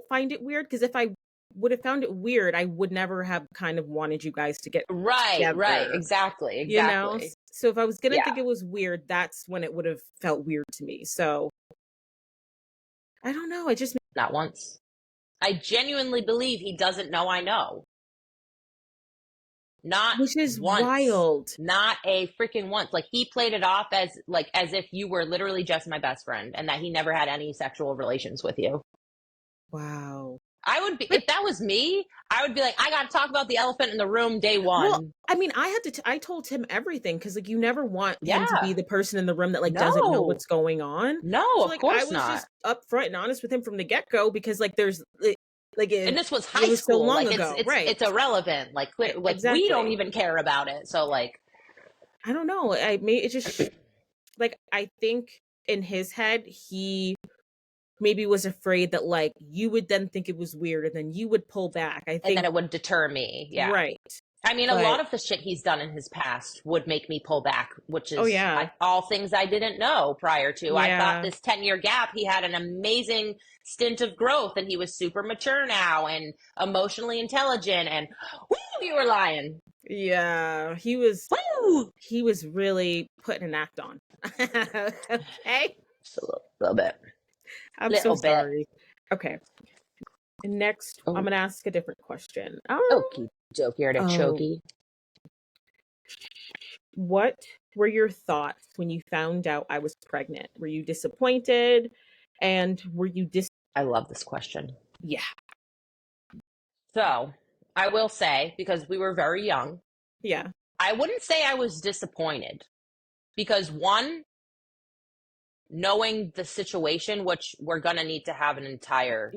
find it weird, because if I would have found it weird, I would never have kind of wanted you guys to get together. Right, exactly. You know? So if I was gonna think it was weird, that's when it would have felt weird to me. So I don't know. I just not once. I genuinely believe he doesn't know I know. Not which is once. Wild. Not a freaking once. Like he played it off as if you were literally just my best friend and that he never had any sexual relations with you. Wow. I would be, if that was me, I would be like, I got to talk about the elephant in the room day one. Well, I mean, I told him everything, because like you never want him to be the person in the room that like doesn't know what's going on. No, so, of course not. I was just upfront and honest with him from the get go, because like there's and this was high school. So long like, ago, it's, right? It's irrelevant. Like exactly. We don't even care about it. So like, I don't know. It just like I think in his head he maybe was afraid that like you would then think it was weird and then you would pull back. I think, and then it would deter me. Yeah, right. I mean, a lot of the shit he's done in his past would make me pull back, which is all things I didn't know prior to. I thought this 10-year gap, he had an amazing stint of growth and he was super mature now and emotionally intelligent and woo, you were lying. Yeah, he was. Woo! He was really putting an act on. Okay, just a little bit. I'm so sorry. Okay. Next, I'm gonna ask a different question. Okie dokie, artichoke. What were your thoughts when you found out I was pregnant? Were you disappointed? And were you I love this question. Yeah. So, I will say, because we were very young. Yeah. I wouldn't say I was disappointed. Because one, knowing the situation, which we're going to need to have an entire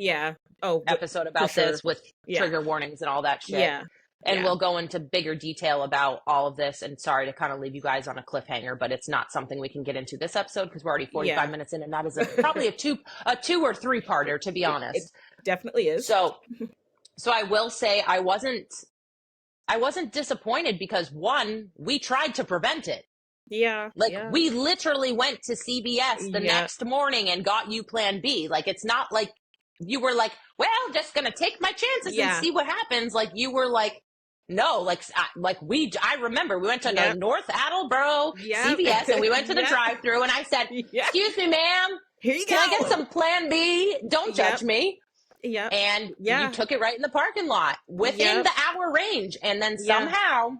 episode about this with trigger warnings and all that shit. Yeah. And we'll go into bigger detail about all of this. And sorry to kind of leave you guys on a cliffhanger, but it's not something we can get into this episode because we're already 45 minutes in, and that is probably a two or three parter, to be honest. It definitely is. So I will say I wasn't I wasn't disappointed because one, we tried to prevent it. Yeah. Like Yeah. we literally went to CVS the Yeah. next morning and got you Plan B. Like it's not like you were like, well, just gonna take my chances and Yeah. see what happens. Like you were like, no, I remember we went to Yep. North Attleboro Yep. CVS and we went to the Yep. drive-through and I said, Yeah. excuse me, ma'am, Here you can I get go. some Plan B? Don't Yep. judge me. Yep. And Yeah. you took it right in the parking lot within Yep. the hour range. And then Yeah. somehow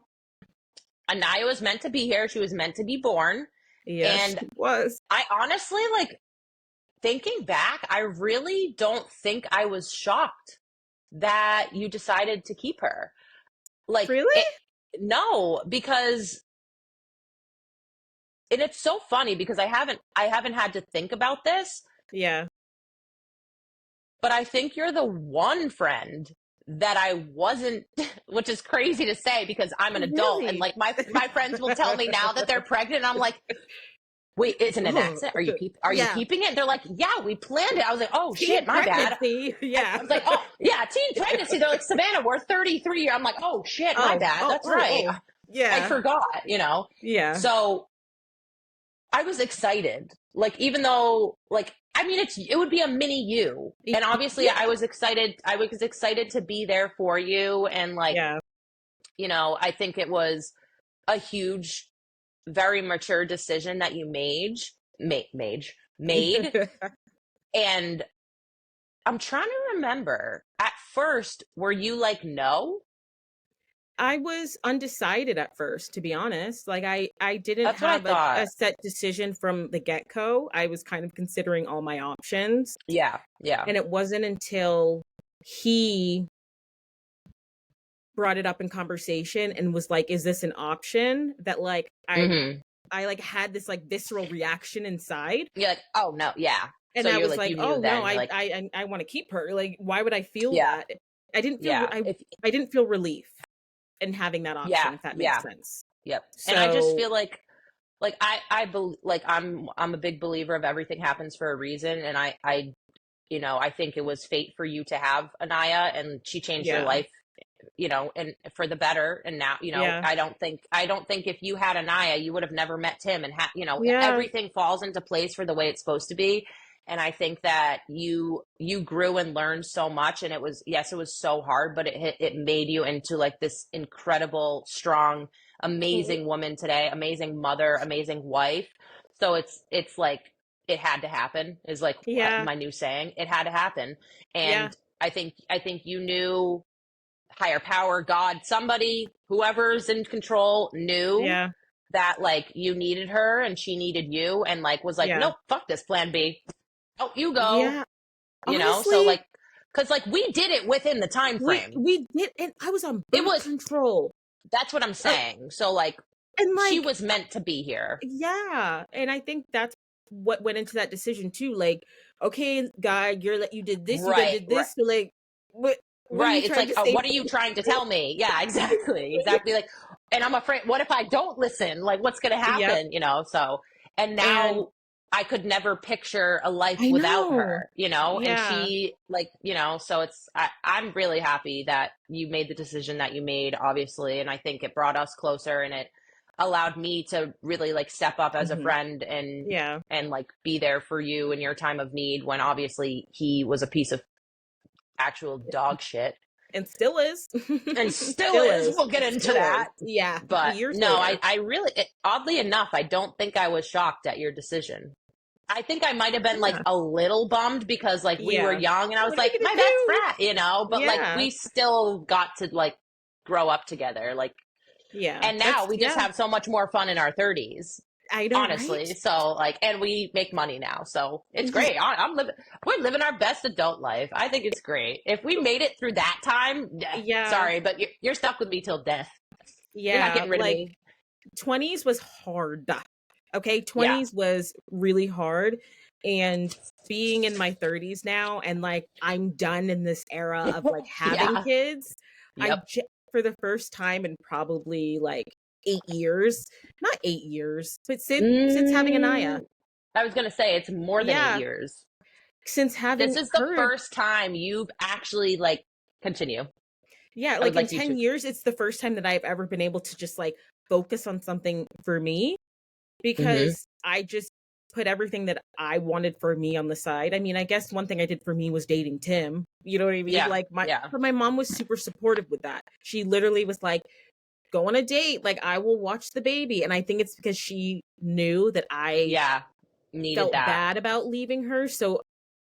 Anaya was meant to be here. She was meant to be born. Yes, And it was. I honestly, like, thinking back, I really don't think I was shocked that you decided to keep her. Like, Really? no, because, and it's so funny because I haven't had to think about this, Yeah. but I think you're the one friend that I wasn't, which is crazy to say because I'm an adult and Really? like my friends will tell me now that they're pregnant and I'm like, wait, is it an accident? Are you Yeah. keeping it? They're like, yeah, we planned it. I was like, oh Teen shit, my bad. pregnancy. Yeah. I was like, oh yeah, teen pregnancy. They're like, Savannah, we're 33. I'm like, oh shit, my bad. That's right. I Yeah. forgot, you know? Yeah. So I was excited. Like, even though, like, I mean, it would be a mini you. And obviously Yeah. I was excited to be there for you. And like, Yeah. you know, I think it was a huge, very mature decision that you made. And I'm trying to remember, at first, were you like, no? I was undecided at first, to be honest. Like I didn't That's what I have a thought. set decision from the get-go. I was kind of considering all my options. Yeah. Yeah. And it wasn't until he brought it up in conversation and was like, is this an option? That like Mhm. I like had this like visceral reaction inside. You're like, oh no, yeah. And So I you're was like, you like, knew oh then. no, You're like, I want to keep her. Like, why would I feel yeah, that? I didn't feel yeah, I didn't feel relief in having that option, yeah, if that yeah, makes sense. yep. And I just So feel like like I'm a big believer of everything happens for a reason, and you know, I think it was fate for you to have Anaya, and she changed your yeah. life, you know, and for the better. And now, you know, Yeah. I don't think if you had Anaya, you would have never met Tim, and you know, Yeah. everything falls into place for the way it's supposed to be. And I think that you grew and learned so much, and it was so hard, but it made you into like this incredible, strong, amazing woman today, amazing mother, amazing wife. So it's like it had to happen is like Yeah. my new saying. It had to happen. Yeah. And I think you knew, higher power, God, somebody, whoever's in control knew Yeah. that like you needed her and she needed you, and like was like, Yeah. nope, fuck this Plan B. Oh, you go. Yeah. You know, so Honestly, like, because like we did it within the time frame. we did, and I was on It birth was control. That's what I'm saying. So like, And she like was meant to be here. yeah, and I think that's what went into that decision too. Like, okay, guy, you did this, you Right, did this, so like what are Right. you It's trying like, to say? what are you trying to tell me? Yeah, exactly. Exactly. Like, and I'm afraid, what if I don't listen? Like, what's going to Yep. happen? You know? So, and now I could never picture a life I without know. her, you know? Yeah. And she, like, you know, so I'm really happy that you made the decision that you made, obviously. And I think it brought us closer, and it allowed me to really like step up as a Mhm. friend and, Yeah. and like be there for you in your time of need, when obviously he was a piece of actual dog shit. And still is. And still is. We'll get into Still that. is. Yeah. But Years no, later. I really, oddly enough, I don't think I was shocked at your decision. I think I might have been like Yeah. a little bummed because like we were Yeah. young and I was What are you like, my gonna best do? frat, you know, but like Yeah. we still got to like grow up together. Like, Yeah. and now we just have so much more fun in our 30s. I know, Honestly, right? so like, and we make money now, so it's great. We're living our best adult life. I think it's great. If we made it through that time, Yeah. sorry, but you're stuck with me till death. You're not Yeah. getting rid of Like me. 20s was hard. Okay. 20s was really hard. And being in my 30s now, and like I'm done in this era of like having Yeah. kids. Yep. For the first time in probably like 8 years, not 8 years, but since having Anaya. I was gonna say it's more than Yeah. 8 years. Since having This is the her, first time you've actually like continue. Yeah, I would like in like you 10 to. years, it's the first time that I've ever been able to just like focus on something for me Hmm. because I just put everything that I wanted for me on the side. I mean, I guess one thing I did for me was dating Tim. You know what I mean? Yeah, Like yeah, but my mom was super supportive with that. She literally was like, "Go on a date. Like I will watch the baby." And I think it's because she knew that I yeah. Needed felt that. bad about leaving her. So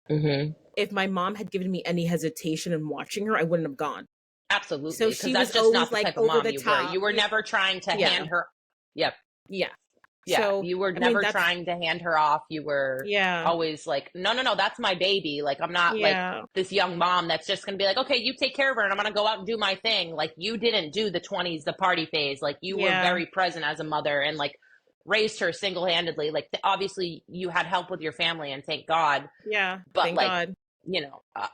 Hmm. if my mom had given me any hesitation in watching her, I wouldn't have gone. So Absolutely, because she that's was just always not the like type of over mom the you were. top. You were never trying to Yeah. hand her. Yep. Yeah. Yeah, So you were I mean never that's trying to hand her off. You were yeah. always like, no, no, no, that's my baby. Like, I'm not like Yeah. this young mom that's just going to be like, okay, you take care of her and I'm going to go out and do my thing. Like, you didn't do the 20s, the party phase. Like, you were Yeah. very present as a mother and like raised her single handedly. Like, obviously, you had help with your family and thank God. Yeah. But Thank like, God.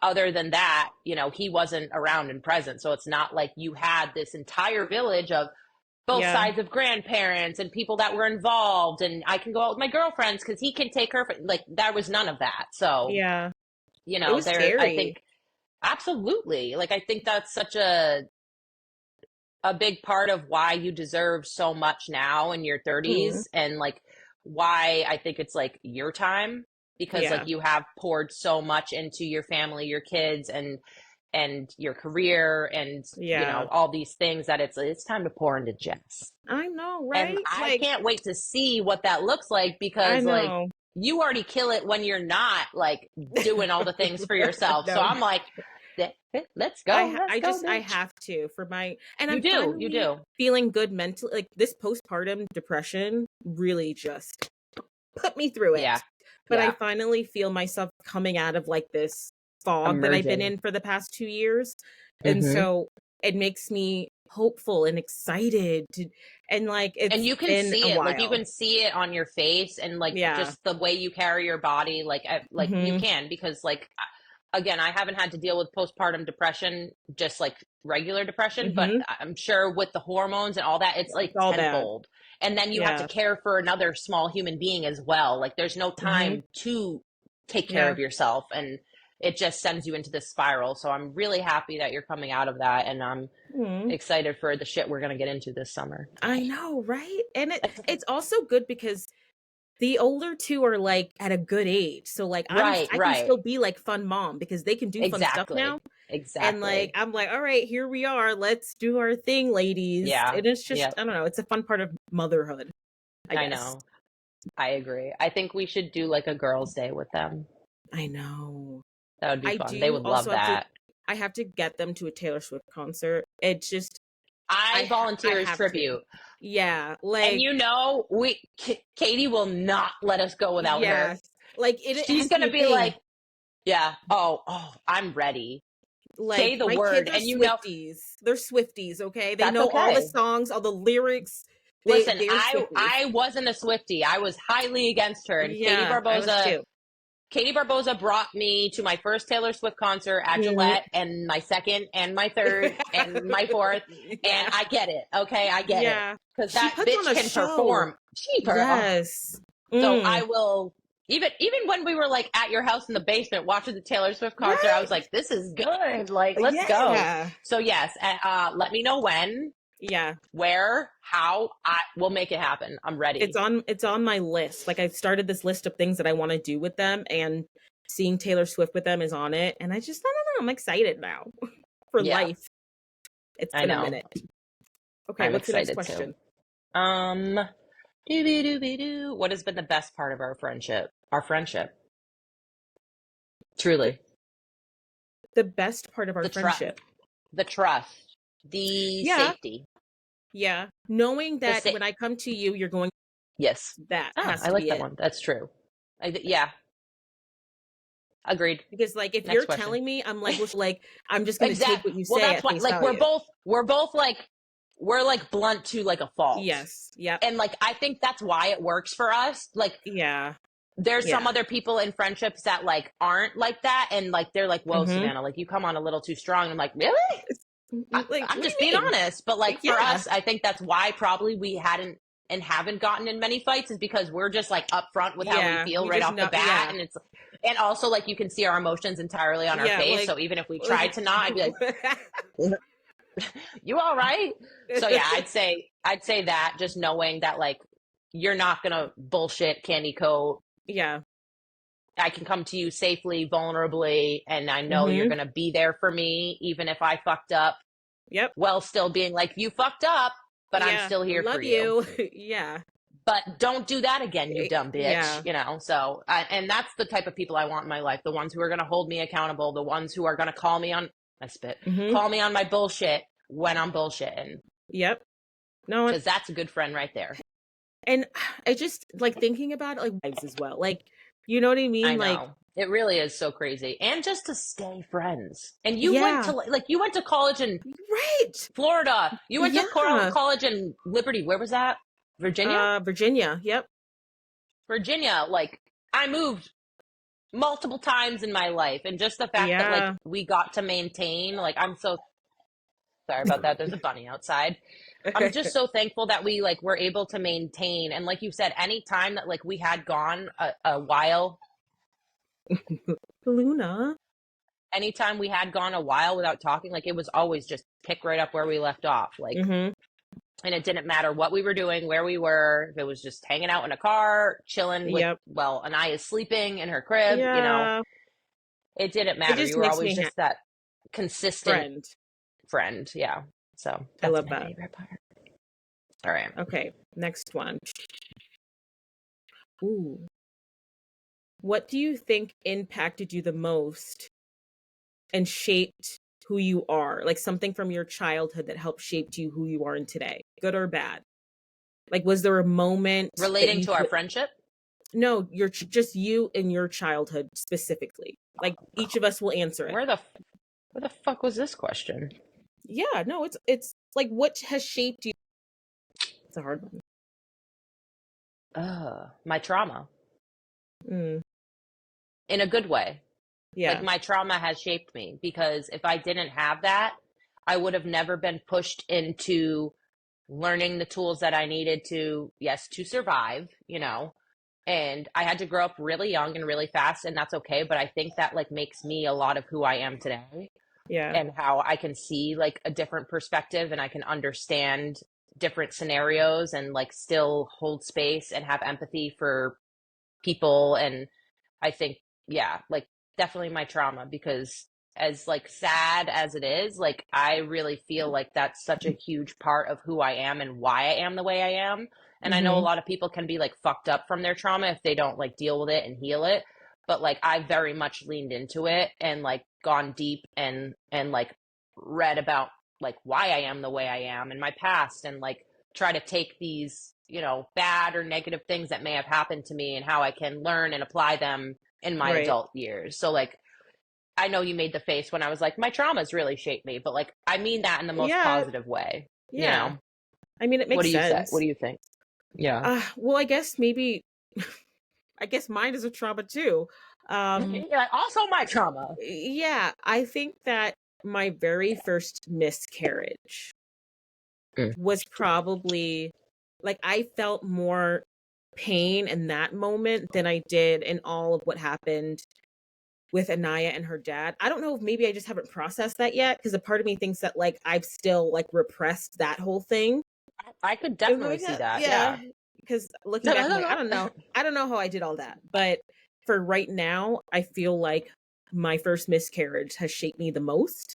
other than that, he wasn't around and present. So it's not like you had this entire village of both Yeah. sides of grandparents and people that were involved, and I can go out with my girlfriends because he can take her like there was none of that. So Yeah. It was there, I scary. think absolutely, like I think that's such a big part of why you deserve so much now in your Mm. 30s, and like why I think it's like your time, because like Yeah. you have poured so much into your family, your kids, and your career, and Yeah. all these things, that it's time to pour into Jess. I know, And right? I Like can't wait to see what that looks like, I because like know. you already kill it when you're not like doing all the things for yourself. So No. I'm like, let's go, I bitch. have to for my and You I'm do, you finally do. feeling good mentally. Like this postpartum depression really just put me through it. Yeah, But I yeah. finally feel myself coming out of like this fog that I've been Emerging. in for the past 2 years. And Hmm. so it makes me hopeful and excited to, and like And it's you can been a see it, like you while. can see it on your face, and like Yeah. just the way you carry your body, like you Mhm. can, because like again, I haven't had to deal with postpartum depression, just like regular depression, but Mhm. I'm sure with the hormones and all that, it's It's like all bad. tenfold. And then you have to Yeah. care for another small human being as well. Like there's no Mhm. time to take care Yeah. of yourself, and it just sends you into this spiral. So I'm really happy that you're coming out of that, and I'm Mhm. excited for the shit we're going to get into this summer. I know, right? And it's also good because the older two are like at a good age. So like Right, I can right. still be like fun mom because they can do fun stuff now. Exactly. And like Exactly. I'm like, all right, here we are. Let's do our thing, ladies. Yeah. And it's just Yeah. I don't know, it's a fun part of motherhood, I I guess. know. I agree. I think we should do like a girls' day with them. I know. That would be I fun. They do would love also have to that. I have to get them to a Taylor Swift concert. It's just I I volunteer as have to. tribute. Yeah, And like Katie will not let us go without her. yes. Like it She's has to going be to a be thing. like, yeah, oh, I'm ready. Say Like the my kids word. are And Swifties. They're Swifties, okay? They that's know all the okay. songs, all the lyrics. Listen, They're Swifties. I wasn't a Swiftie. I was highly against her. And Yeah, I was too. Katie Barboza brought me to my first Taylor Swift concert at Mhm. Gillette, and my second and my third and my fourth. And Yeah. I get it. Okay. I get it. Yeah. Because She that puts on bitch a can show. perform. Yes. So Mm. I will, even when we were like at your house in the basement watching the Taylor Swift concert, I Right? was like, this is good. Like, let's go. Yeah. So yes, let me know when, Yeah. where, how. I will make it happen. I'm ready. It's on my list. Like I've started this list of things that I want to do with them and seeing Taylor Swift with them is on it. And I don't know, I'm excited now for Yeah, life. It's I been a know. minute. Okay, I'm what's the next excited too. question? Um, Dooby dooby doo. What has been the best part of our friendship? Our friendship. Truly. The best part of our The trust, friendship. the trust, the Yeah. safety. Yeah. Knowing The that when I come to you, you're going, Yes. that Oh, has I to like be that it. one. That's true. Yeah. Agreed. Because like if Next you're question. telling me, I'm like I'm just gonna take Exact. what you Well, say that's at why, face like, value. we're both like, we're like blunt to like a fault. Yes. Yep. And like, I think that's why it works for us. Like, Yeah. there's some Yeah. other people in friendships that like aren't like that, and like they're like, whoa, Mm-hmm. Savannah, like you come on a little too strong. I'm like, really? Like, I'm what do just you being mean? honest. But like for Yeah. us, I think that's why probably we hadn't and haven't gotten in many fights, is because we're just like upfront with how we Yeah. feel We right just off the know. bat. Yeah. And also like you can see our emotions entirely on our Yeah. face. Like, So even if we tried to not, I'd be like, You all right? So yeah, I'd say that, just knowing that like you're not gonna bullshit candy coat. Yeah. I can come to you safely, vulnerably, and I know you're Mm-hmm. gonna be there for me, even if I fucked up, Yep. while still being like, you fucked up, but I'm Yeah. still here for Love you. you. Yeah. But don't do that again, you dumb bitch. Yeah. So and that's the type of people I want in my life, the ones who are going to hold me accountable, the ones who are going to call me on, I spit, Mm-hmm. call me on my bullshit when I'm bullshitting, Yep. No, because that's a good friend right there. and I just like thinking about it, like wives as well. Like, you know what I I mean? Like, know, it really is so crazy. And just to stay friends. And you went yeah. to you went to college in Right. Florida, you went to Yeah. college in Liberty, where was that? Virginia? Virginia. Yep. Virginia. Like, I moved multiple times in my life, and just the fact that like Yeah. we got to maintain, like, I'm so sorry about that, there's a bunny outside. I'm just so thankful that we like were able to maintain, and like you said, any time that like we had gone a while, Luna. anytime we had gone a while without talking, like it was always just pick right up where we left off, like. Mm-hmm. And it didn't matter what we were doing, where we were, if it was just hanging out in a car, chilling with, Yep. well, Anaya's sleeping in her crib, Yeah. it didn't It matter. just You were makes always me just that consistent friend. friend. Yeah. So I that's love my that. favorite part. All right. Okay. Next one. Ooh. What do you think impacted you the most and shaped who you are? Like something from your childhood that helped shape you who you are in today, good or bad? Like, was there a moment that Relating you to our could? friendship? No, you're just you in your childhood specifically. Like each of us will answer it. Where the fuck was this question? Yeah, no, it's like what has shaped you. It's a hard one. My trauma, Mm, in a good way. Like, yeah, my trauma has shaped me, because if I didn't have that, I would have never been pushed into learning the tools that I needed to, yes, to survive, and I had to grow up really young and really fast, and that's okay. But I think that like makes me a lot of who I am today, yeah, and how I can see like a different perspective, and I can understand different scenarios, and like still hold space and have empathy for people. And I think, yeah, like definitely my trauma, because as like sad as it is, like I really feel like that's such a huge part of who I am and why I am the way I am. And I know a mm-hmm. lot of people can be like fucked up from their trauma if they don't like deal with it and heal it. But like I very much leaned into it and like gone deep and like read about like why I am the way I am in my past, and like try to take these, bad or negative things that may have happened to me, and how I can learn and apply them in my Right, adult years. So like I know you made the face when I was like, my trauma's really shaped me, but like I mean that in the most yeah, positive way. yeah. I mean, it What do makes you say? What sense. do you think? Yeah. Well, I guess maybe, I guess mine is a trauma too. Yeah, also my trauma. Yeah, I think that my very first miscarriage Mm. was probably like I felt more pain in that moment than I did in all of what happened with Anaya and her dad. I don't know if maybe I just haven't processed that yet, because a part of me thinks that like I've still like repressed that whole thing. I could If that definitely makes see sense. that. Yeah, Yeah. because looking back, I'm like, I don't know. I don't know how I did all that. But for right now, I feel like my first miscarriage has shaped me the most,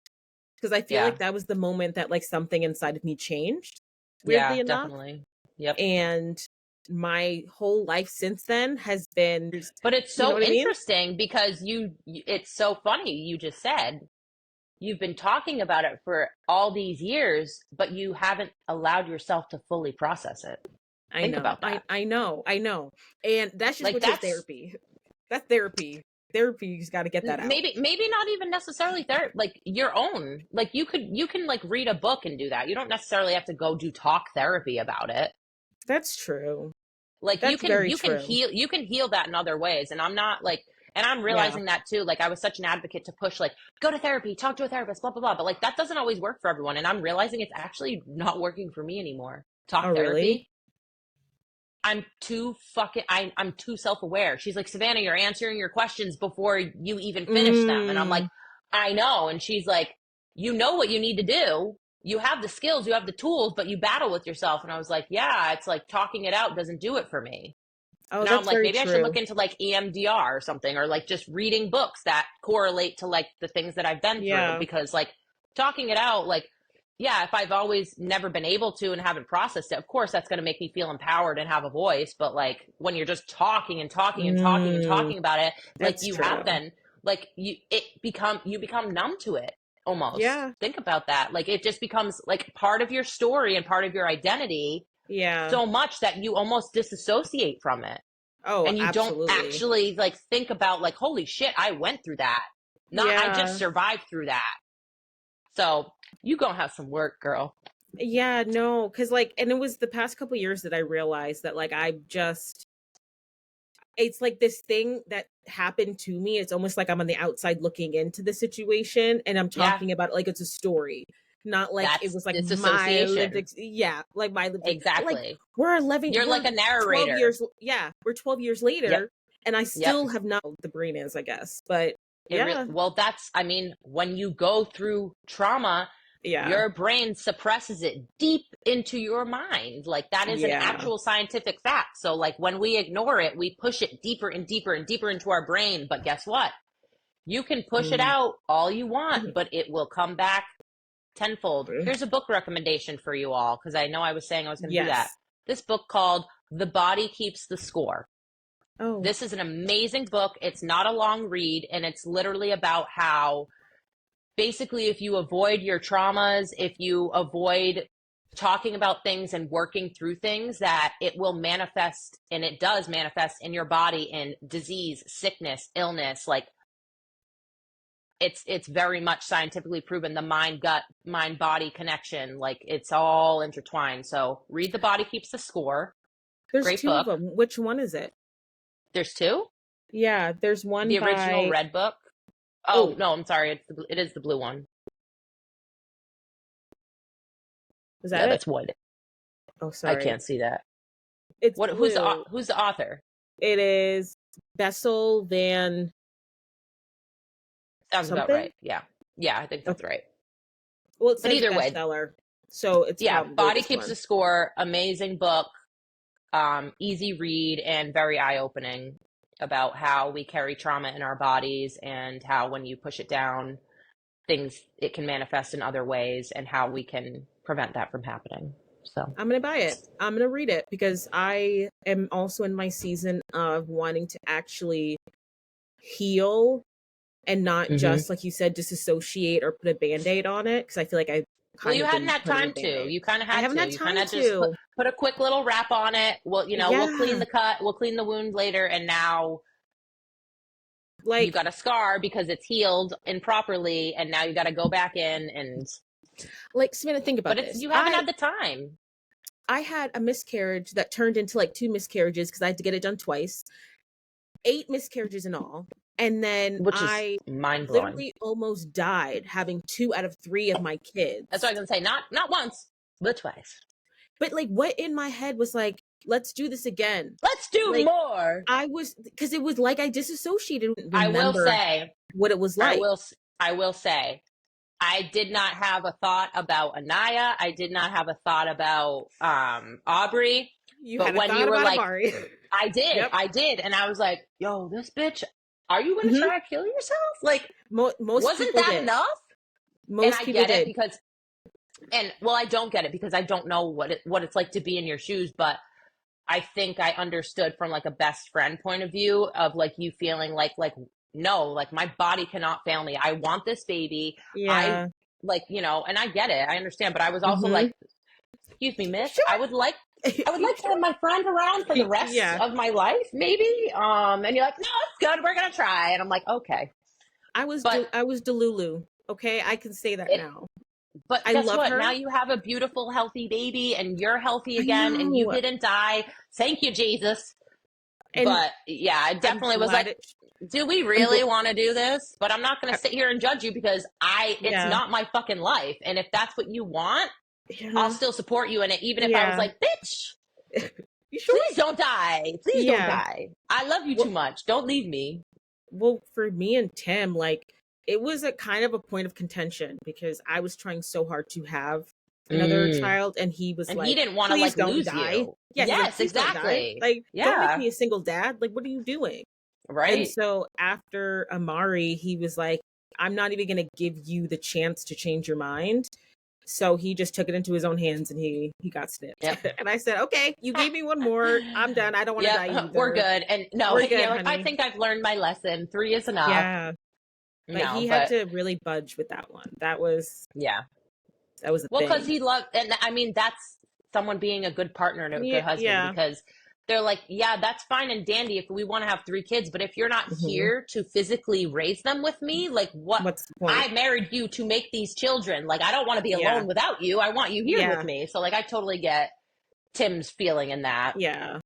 because I feel Yeah. like that was the moment that like something inside of me changed, weirdly Yeah, enough. definitely. Yep. And my whole life since then has been, But it's you know so what I mean? interesting because it's so funny. You just said you've been talking about it for all these years, but you haven't allowed yourself to fully process it. I Think know. about that. I know. I know. And that's just Like what your that's therapy. That's therapy. Therapy's got to get that out. maybe not even necessarily therapy, like your own. Like you can like read a book and do that. You don't necessarily have to go do talk therapy about it. That's true. Like That's very you can true. heal that in other ways. And I'm not like, and I'm Yeah. realizing that too. Like I was such an advocate to push like go to therapy, talk to a therapist, blah blah blah. But like that doesn't always work for everyone. And I'm realizing it's actually not working for me anymore. Oh, Talk really? therapy. I'm too self-aware. She's like, Savannah, you're answering your questions before you even finish them. And I'm like, Mm, I know. And she's like, you know what you need to do. you have the skills, you have the tools, but you battle with yourself. And I was like, yeah, it's like talking it out doesn't do it for me. Oh, Now I'm that's like, very maybe I should true. look into like EMDR or something, or like just reading books that correlate to like the things that I've been through. Yeah. Because like talking it out, like, yeah, if I've always never been able to and haven't processed it, of course that's going to make me feel empowered and have a voice. But like when you're just talking and talking and talking and Mm, talking about it, like that's you have true. been, like you become numb to it almost. Yeah. Think about that. Like it just becomes like part of your story and part of your identity Yeah. so much that you almost disassociate from it, Oh, and you don't absolutely. actually like think about like, holy shit, I went through that, not I just Yeah. survived through that. So you gonna have some work, girl. Yeah, no, because like, and it was the past couple years that I realized that like it's like this thing that happened to me. It's almost like I'm on the outside looking into the situation and I'm Yeah, talking about it like it's a story, not like it that's was like my lived disassociation. yeah, like my lived but like Exactly. You're like we're a 12 narrator. years yeah, we're 12 years Yep. later and I Yep. still have not the brain is, I guess. But It yeah, well, that's, I mean, when you go through trauma, yeah, your brain suppresses it deep into your mind. Like that is an yeah. actual scientific fact. So like when we ignore it, we push it deeper and deeper and deeper into our brain. But guess what? You can push it Mm. out all you want, but it will come back tenfold. Mm. Here's a book recommendation for you all, because I know I was saying I was going to do that. Yes. This book called The Body Keeps the Score. Oh. This is an amazing book. It's not a long read, and it's literally about how basically if you avoid your traumas, if you avoid talking about things and working through things, that it will manifest, and it does manifest in your body in disease, sickness, illness. Like it's very much scientifically proven, the mind body connection, like it's all intertwined. So read The Body Keeps the Score. There's Great two of book. them. Which one is it? There's two. Yeah, there's one The original by red book. Oh oh, no, I'm sorry, it is the blue one. is Yeah, that it? that's what. Oh, I sorry. can't see that. It's What, blue. who's the author? It is Bessel van Sounds about something. right. Yeah. Yeah, I think that's Okay. right. Well, it But says either way, bestseller, so it's yeah, probably Body this Keeps one. the Score, amazing book, easy read and very eye-opening about how we carry trauma in our bodies and how when you push it down, things it can manifest in other ways and how we can prevent that from happening. So, I'm gonna buy it. I'm gonna read it because I am also in my season of wanting to actually heal and not hmm just like you said disassociate or put a band-aid on it because I feel like I've well, kind you of hadn't been had putting a time to. band-aid. You kind of I had haven't to. had You kind time of just to. put a quick little wrap on it. Well, we'll clean Yeah. the cut, we'll clean the wound later, and now you Like got a scar because it's healed improperly, and now you got to go back in and. Samantha, think But about it's this. you haven't had the time, I had a miscarriage that turned into like two miscarriages because I had to get it done twice. 8 miscarriages in all. And then which is I mind blowing. literally almost died having 2 out of 3 of my That's what I kids. was gonna say. Not once, but twice. But like what in my head was like, let's do this again. Let's do Like more. I was because it was like I disassociated, I will remember say, what it was I like. will, I will say, I did not have a thought about Anaya. I did not have a thought about Aubrey. You But had a when you thought were about like, Amari. Yep. I did, and I was like, yo, this bitch, are you gonna hmm try to kill yourself? Like, Most wasn't people that did. enough? And Most I people get it did. because, and well, I don't get it because I don't know what it's like to be in your shoes, but I think I understood from like a best friend point of view of like you feeling like no, like my body cannot fail me. I want this baby. I Yeah. like, and I get it. I understand, but I was also hmm like, excuse me, miss, Sure. I would You like to have sure? my friend around for the rest Yeah. of my life, maybe. And you're like, no, it's good. We're gonna try. And I'm like, okay. But I was Delulu. Okay, I can say that it now. but I guess love what? Now her. you have a beautiful, healthy baby and you're healthy I again and you know, didn't die. Thank you, Jesus. and But yeah, I I'm definitely was glad like, it. do we I'm really glad. want to do this? But I'm not going to sit here and judge you because it's Yeah. not my fucking life. And if that's what you want, I'll Yeah. still support you in it. Even if I was Yeah. like, bitch, You sure? please don't die. Please don't Yeah. die. I love you too Well, much. Don't leave me. well, for me and Tim, like it was a kind of a point of contention because I was trying so hard to have another Mm. child, and he was And he like, didn't want to "Please like don't lose die." you. Yeah, he's like, Yes, "Please don't die. exactly. Like, don't make Yeah. me a single dad. Like, what are you doing?" And Right. so after Amari, he was like, "I'm not even going to give you the chance to change your mind." So he just took it into his own hands and he got snipped. Yep. And I said, "Okay, you gave me one more. I'm done. I don't want to die Yep. We're either. good. And no, We're good, yeah, like I honey." think I've learned my lesson. 3 is enough. Yeah, but No, he had but to really budge with that one. yeah. That was a Well, because thing. he loved, and I mean, that's someone being a good partner and a Yeah, good husband yeah. because they're like, yeah, that's fine and dandy if we want to have 3 kids, but if you're not Mhm. here to physically raise them with me, like what? What's the point? I married you to make these children. Like, I don't want to be Yeah, alone without you. I want you here with yeah, me. So, like, I totally get Tim's feeling in that. yeah.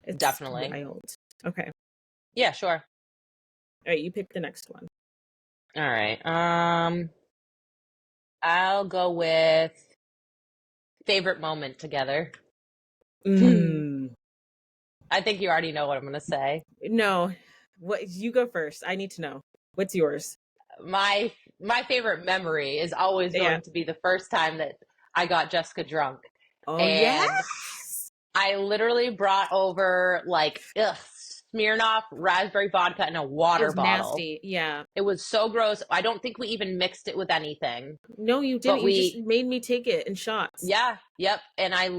It's Definitely. wild. Okay. Yeah, sure. All right, you pick the next one. All right. I'll go with favorite moment together. Mm. I think you already know what I'm going to say. No, what you go first. I need to know. What's yours? My favorite memory is always Yeah. going to be the first time that I got Jessica drunk. Oh, And yes. I literally brought over like Smirnoff raspberry vodka in a It water was bottle. nasty. Yeah. It was so gross. I don't think we even mixed it with anything. No, you didn't. But You just made me take it in shots. Yeah, yep. And I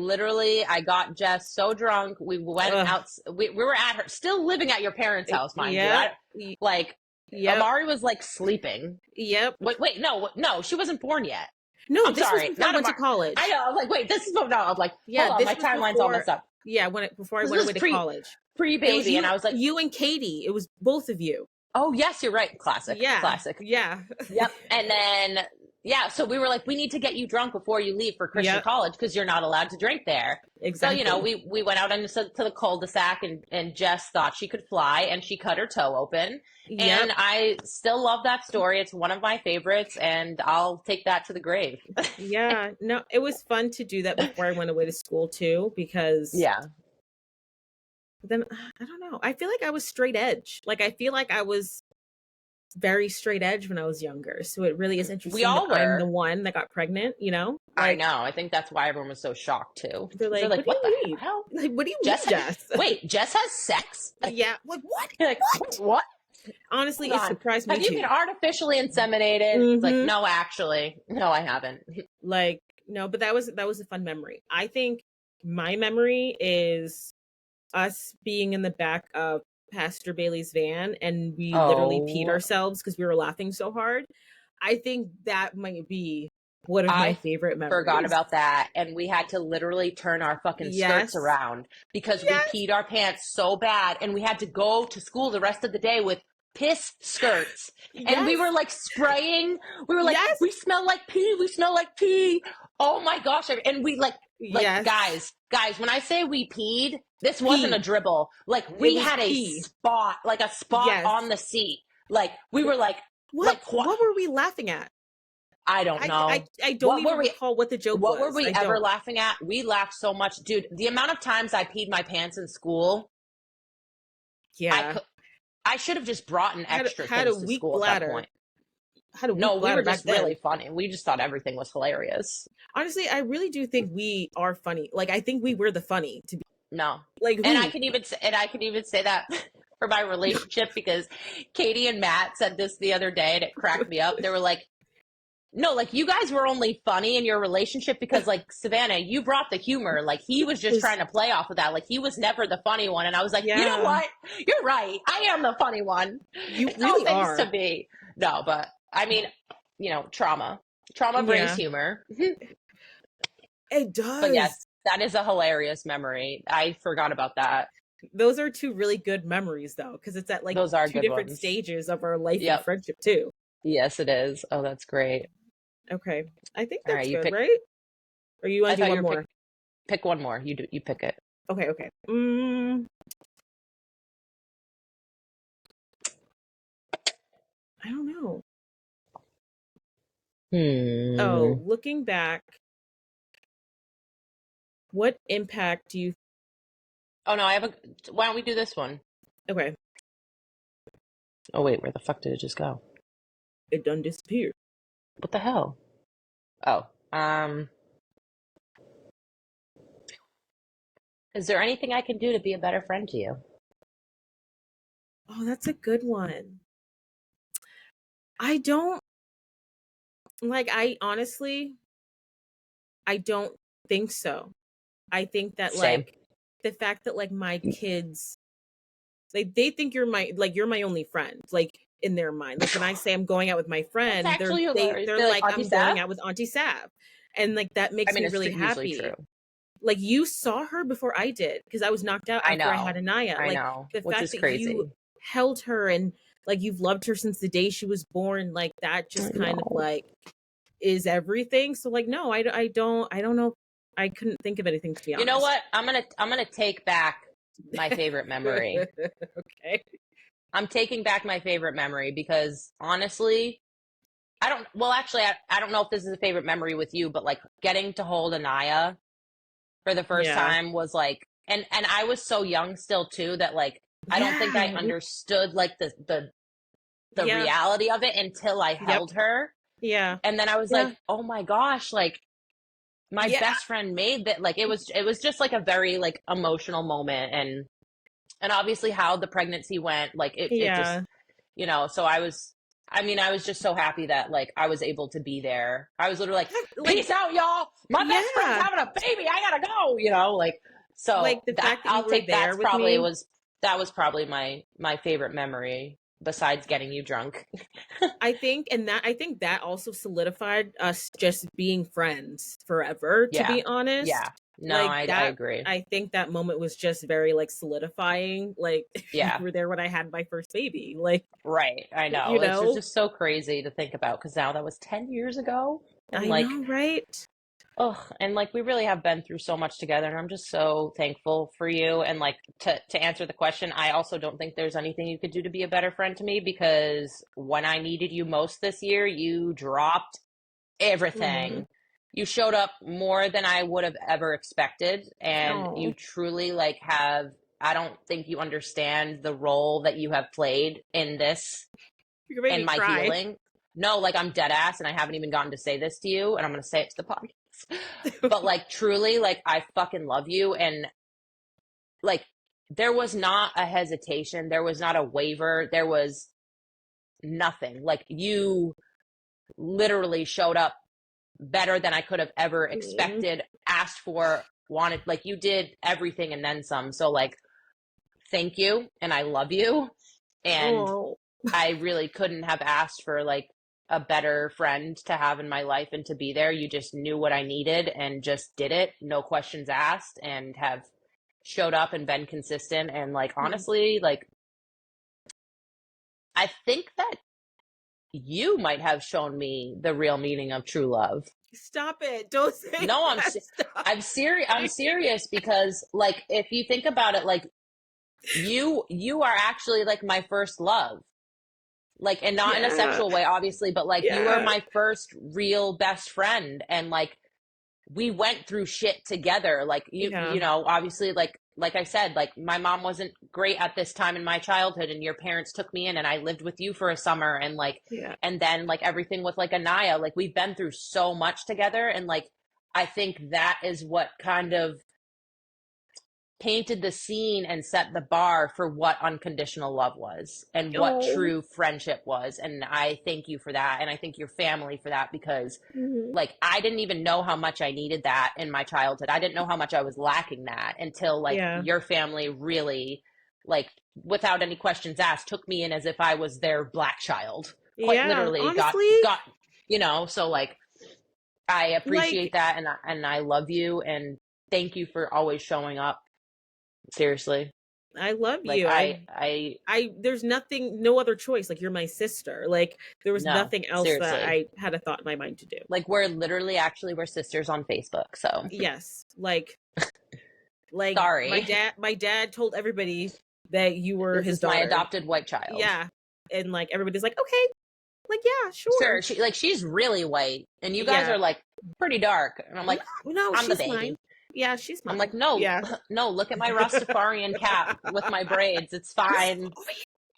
got Jess so drunk. We went Ugh. out. We were at her, still living at your parents' house, mind Yep. you. Like, Yep. Amari was like sleeping. Yep. Wait, no, she wasn't born yet. No, I'm this sorry, was before I went to college. I know. I'm like, wait, this is no. I'm like, Yeah, hold on, this my was timeline's all before. messed up. Yeah, before I This went was away to college. It was Pre-baby, you, and I was like, you and Katie. It was both of you. oh yes, you're right. Classic. Yeah. Classic. Yeah. Yep. And then yeah, so we were like, we need to get you drunk before you leave for Christian Yep. college because you're not allowed to drink there. Exactly. So, we went out into to the cul-de-sac and Jess thought she could fly and she cut her toe open. Yep. And I still love that story. It's one of my favorites and I'll take that to the grave. Yeah. No, it was fun to do that before I went away to school too, because Yeah. then I don't know. I feel like I was straight edge. Like I feel like I was very straight edge when I was younger. So it really is interesting all that I'm were. the one that got pregnant, you know? I Like, know. I think that's why everyone was so shocked too. they're like, They're like, what what do you the mean? hell? Like, what do you Jess, mean, Jess? wait, Jess has sex? Yeah. Like, what? Like, what? Honestly, Hold it on. surprised me Have you too. been artificially inseminated? It's like, Mhm. no, actually. No, I haven't. Like, no, but that was a fun memory. I think my memory is us being in the back of Pastor Bailey's van and we literally peed Oh, ourselves because we were laughing so hard. I think that might be one of my I favorite memories. forgot about that. And we had to literally turn our fucking Yes. skirts around because Yes. we peed our pants so bad. And we had to go to school the rest of the day with piss skirts. And we Yes. were like spraying. We were like, Yes. we smell like pee. We smell like pee. Oh my gosh. And we like Yes. guys, when I say we peed, this wasn't Pee. a dribble. Like we was had a pee. spot, like a spot Yes. on the seat. Like we were like, What? like What were we laughing at? I don't know. I don't What even were we- recall what the joke What was. were we I ever don't. laughing at? We laughed so much, dude. The amount of times I peed my pants in school, Yeah. I should have just brought in Had- extra had a things to weak school at that bladder. point. Had a weak No, we bladder were back just then. really funny. We just thought everything was hilarious. Honestly, I really do think we are funny. Like I think we were the funny to be No, like and who? I can even say that for my relationship because Katie and Matt said this the other day and it cracked me up. They were like, no, like you guys were only funny in your relationship because like Savannah, you brought the humor. Like he was just trying to play off of that. Like he was never the funny one. And I was like, you know Yeah. what? You're right. I am the funny one. You It's all really things are. to be. No, but I mean, trauma. Trauma brings Yeah. humor. It does. But yes, that is a hilarious memory. I forgot about that. Those are two really good memories though, because it's at like Those are two good different ones. stages of our life Yep. and friendship too. Yes, it is. Oh, that's great. Okay. I think All that's right, you good, pick- right? Or you I want to thought do you one were more? Pick one more. You pick it. Okay, okay. I don't know. Oh, looking back, what impact do you Oh no, why don't we do this one? okay. Oh wait, where the fuck did it just go? it done disappeared. What the hell? Oh, is there anything I can do to be a better friend to you? Oh, that's a good one. I don't like, I honestly, I don't think so. I think that Same. like the fact that like my kids, like they think you're my only friend, like in their mind. Like when I say I'm going out with my That's friend, actually hilarious. they're They're like like Auntie I'm going Sav? out with Auntie Sav. And like that I makes mean, me it's really usually true. happy. Like you saw her before I did because I was knocked out I after I had know. Anaya. I Like know. the Which fact is that you crazy. held her and like you've loved her since the day she was born, like that I just kind of know. like is everything. So like no, I don't know. I couldn't think of anything to be You know honest. what? I'm gonna take back my favorite memory. Okay. I'm taking back my favorite memory because honestly, I don't. Well, actually, I don't know if this is a favorite memory with you, but like getting to hold Anaya for the first Yeah. time was like, and I was so young still too that like I don't think I Yeah. understood like the Yeah. reality of it until I Yep. held her, Yeah. and then I was Yeah. like, oh my gosh, like my Yeah. best friend made that. Like it was just like a very like emotional moment, and obviously how the pregnancy went, like it just, Yeah. so I was just so happy that like I was able to be there. I was literally like, Like peace out, y'all. My best friend's yeah. having a baby. I gotta go, like, so Like the that fact that you I'll were take there with me. that was probably my favorite memory besides getting you drunk. I think that also solidified us just being friends forever, to Yeah. be honest. Yeah. No, Like I that agree. I think that moment was just very like solidifying. Like you Yeah. were there when I had my first baby. Like, Right. I know. you It's just, know? just so crazy to think about because now that was 10 years ago. And I like, know, right? oh, and like we really have been through so much together, and I'm just so thankful for you. And like to answer the question, I also don't think there's anything you could do to be a better friend to me because when I needed you most this year, you dropped Mm. everything. You showed up more than I would have ever expected, and you Oh, truly like have. I don't think you understand the role that you have played in this you're gonna make and me my cry. healing. No, like I'm dead ass and I haven't even gotten to say this to you and I'm going to say it to the podcast. But like truly, like I fucking love you. And like there was not a hesitation. There was not a waver. There was nothing. Like you literally showed up better than I could have ever Mm. expected, asked for, wanted. Like you did everything and then some. So like, thank you. And I love you. And Oh. I really couldn't have asked for like a better friend to have in my life and to be there. You just knew what I needed and just did it, no questions asked, and have showed up and been consistent. And like Mm. honestly, like I think that you might have shown me the real meaning of true love. Stop it. Don't say No, that. Stop. I'm serious. I'm serious because like if you think about it, like you are actually like my first love. Like, and not in a Yeah. sexual way, obviously, but like you were Yeah. my first real best friend, and like we went through shit together. Like Yeah. obviously, like I said, like my mom wasn't great at this time in my childhood, and your parents took me in, and I lived with you for a summer, and like, Yeah. and then like everything with like Anaya, like we've been through so much together, and like I think that is what kind of painted the scene and set the bar for what unconditional love was and what Oh. true friendship was. And I thank you for that. And I thank your family for that because Mhm. like I didn't even know how much I needed that in my childhood. I didn't know how much I was lacking that until like Yeah. your family really like without any questions asked took me in as if I was their black child. Quite Yeah. literally got Honestly, got so like I appreciate like that and I love you and thank you for always showing up. Seriously. I love Like you. There's nothing, no other choice. Like you're my sister. Like there was no, nothing else that seriously. I had a thought in my mind to do. Like we're sisters on Facebook. So Yes. Like sorry. my dad told everybody that you were This his is my daughter. adopted white child. Yeah. And like everybody's like, okay, like yeah, sure. Sure. She's really white and you guys Yeah. are like pretty dark. And I'm like, No, I'm the she's mine. baby. Yeah, she's I'm mine. like, no, Yeah. no, look at my Rastafarian cap with my braids. It's fine.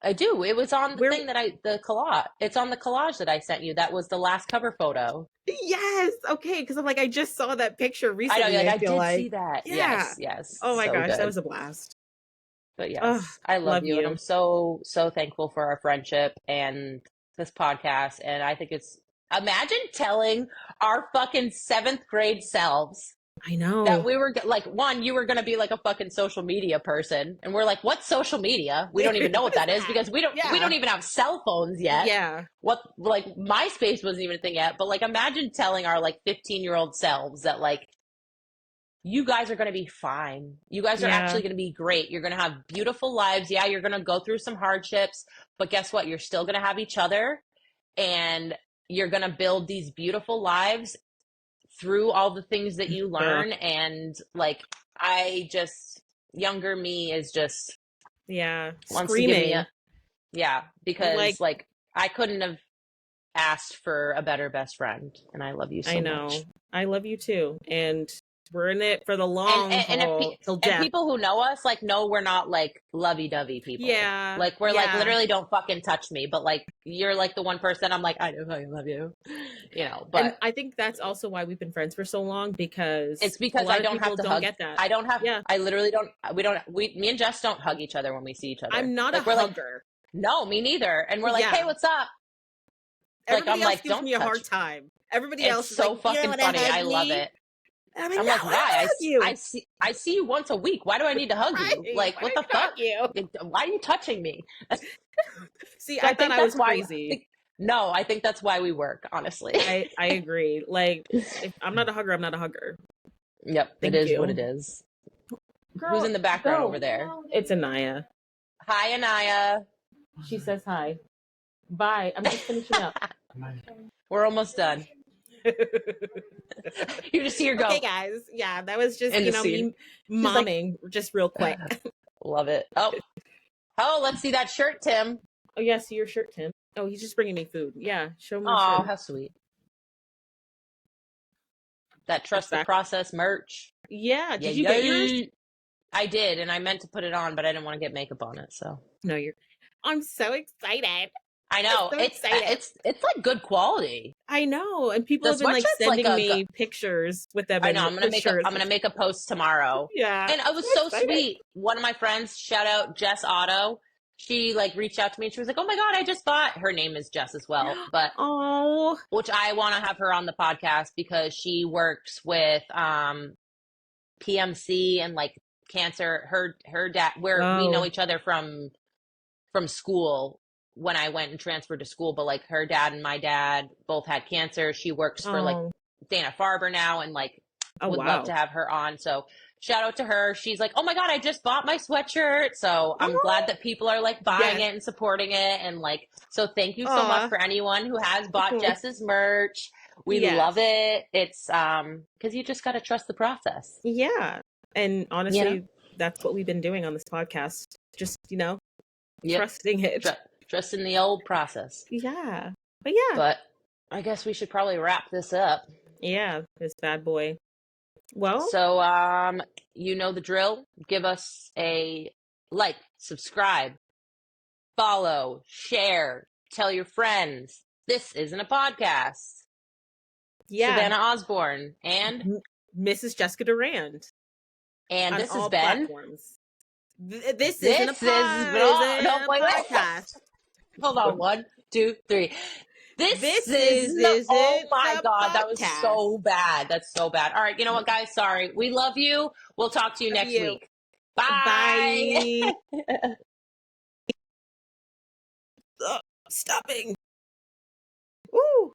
I do. It was on the Where? thing the collage. It's on the collage that I sent you. That was the last cover photo. Yes. Okay. Because I'm like, I just saw that picture I know, recently. you're like, I I feel did like, see that. yeah. Yes, yes. Oh my So gosh, that good. was a blast. But Oh, yes, I love love you. And I'm you. so, so thankful for our friendship and this podcast. And I think imagine telling our fucking seventh grade selves I that know. we were like, one, you were going to be like a fucking social media person. And we're like, what's social media? We don't even know what What is that is that? because we Yeah. don't even have cell phones yet. Yeah. What, like, MySpace wasn't even a thing yet. But like, imagine telling our like 15-year-old selves that like, you guys are going to be fine. You guys are Yeah. actually going to be great. You're going to have beautiful lives. Yeah, you're going to go through some hardships, but guess what? You're still going to have each other and you're going to build these beautiful lives through all the things that you learn. And like, younger me is just Yeah. wants to give me Screaming. because Like, like I couldn't have asked for a better best friend. And I love you I so much. know. I love you too. And we're in it for the long haul till And death. people who know us like know we're not like lovey-dovey people. Yeah. Like we're like Yeah. literally don't fucking touch me, but like you're like the one person I'm like I do fucking love you. You know, And but I think that's also why we've been friends for so long because it's a because lot I of don't have people to don't hug. get that. I don't have Yeah. I literally don't me and Jess don't hug each other when we see each other. I'm not a Like we're like hugger. no, me neither. And we're like, Yeah. "Hey, what's up?" Like Everybody I'm else like, gives "Don't me a touch." hard time. Everybody It's else is like, so you don't fucking want to funny. hug I love me. it. And I'm like, I'm no, like, I why? want to hug you. I see you once a week. Why do I need to hug you? Right. Like, Why what do the I hug fuck? you? Why are you touching me? See, So I I thought think I was that's why. crazy. No, I think that's why we work. Honestly. I agree. Like, if I'm not a hugger, I'm not a hugger. Yep, it Thank is what it you. is. Who's Girl, in the background go. over there? It's Anaya. Hi, Anaya. She says hi. Bye. I'm just finishing up. We're almost done. You just see her go Okay, guys. Yeah, that was just, in the scene. me She's like, momming just real quick. love it. Oh, let's see that shirt, Tim. Oh, yeah, see your shirt, Tim. Oh, he's just bringing me food. Yeah, show him your Oh, shirt. how sweet. That Trust the Exactly. Process merch. Yeah, did you get yours? I did, and I meant to put it on, but I didn't want to get makeup on it, so. No, I'm so excited. I know. I'm so excited. It's like good quality. I know, and people The have been like sweatshirt's like sending me pictures with them. I know. I'm gonna make a post tomorrow. Yeah, And it was so sweet. One of my friends, shout out Jess Otto. She like reached out to me and she was like, "Oh my god, I just bought." Her name is Jess as well, but oh, which I want to have her on the podcast because she works with PMC and like cancer. Her dad, where we know each other from school when I went and transferred to school, but like her dad and my dad both had cancer. She works for like Dana Farber now and like would love to have her on. So shout out to her. She's like, "Oh my god, I just bought my sweatshirt." So I'm glad that people are like buying it and supporting it. And like, so thank you so much for anyone who has bought Jess's merch. We love it. It's because you just got to trust the process. Yeah. And honestly, that's what we've been doing on this podcast. Just, trusting it. Trusting the old process. Yeah. But But I guess we should probably wrap this up. Yeah, this bad boy. Well. So, you know the drill. Give us a like, subscribe, follow, share, tell your friends. This isn't a podcast. Yeah. Savannah Osborne and Mrs. Jessica Durand. And this has been platforms. This isn't a podcast. Hold on, 1, 2, 3. This is oh my god, that was so bad. That's so bad. All right, you know what, guys? Sorry. We love you. We'll talk to you next week. Bye. Stopping. Ooh.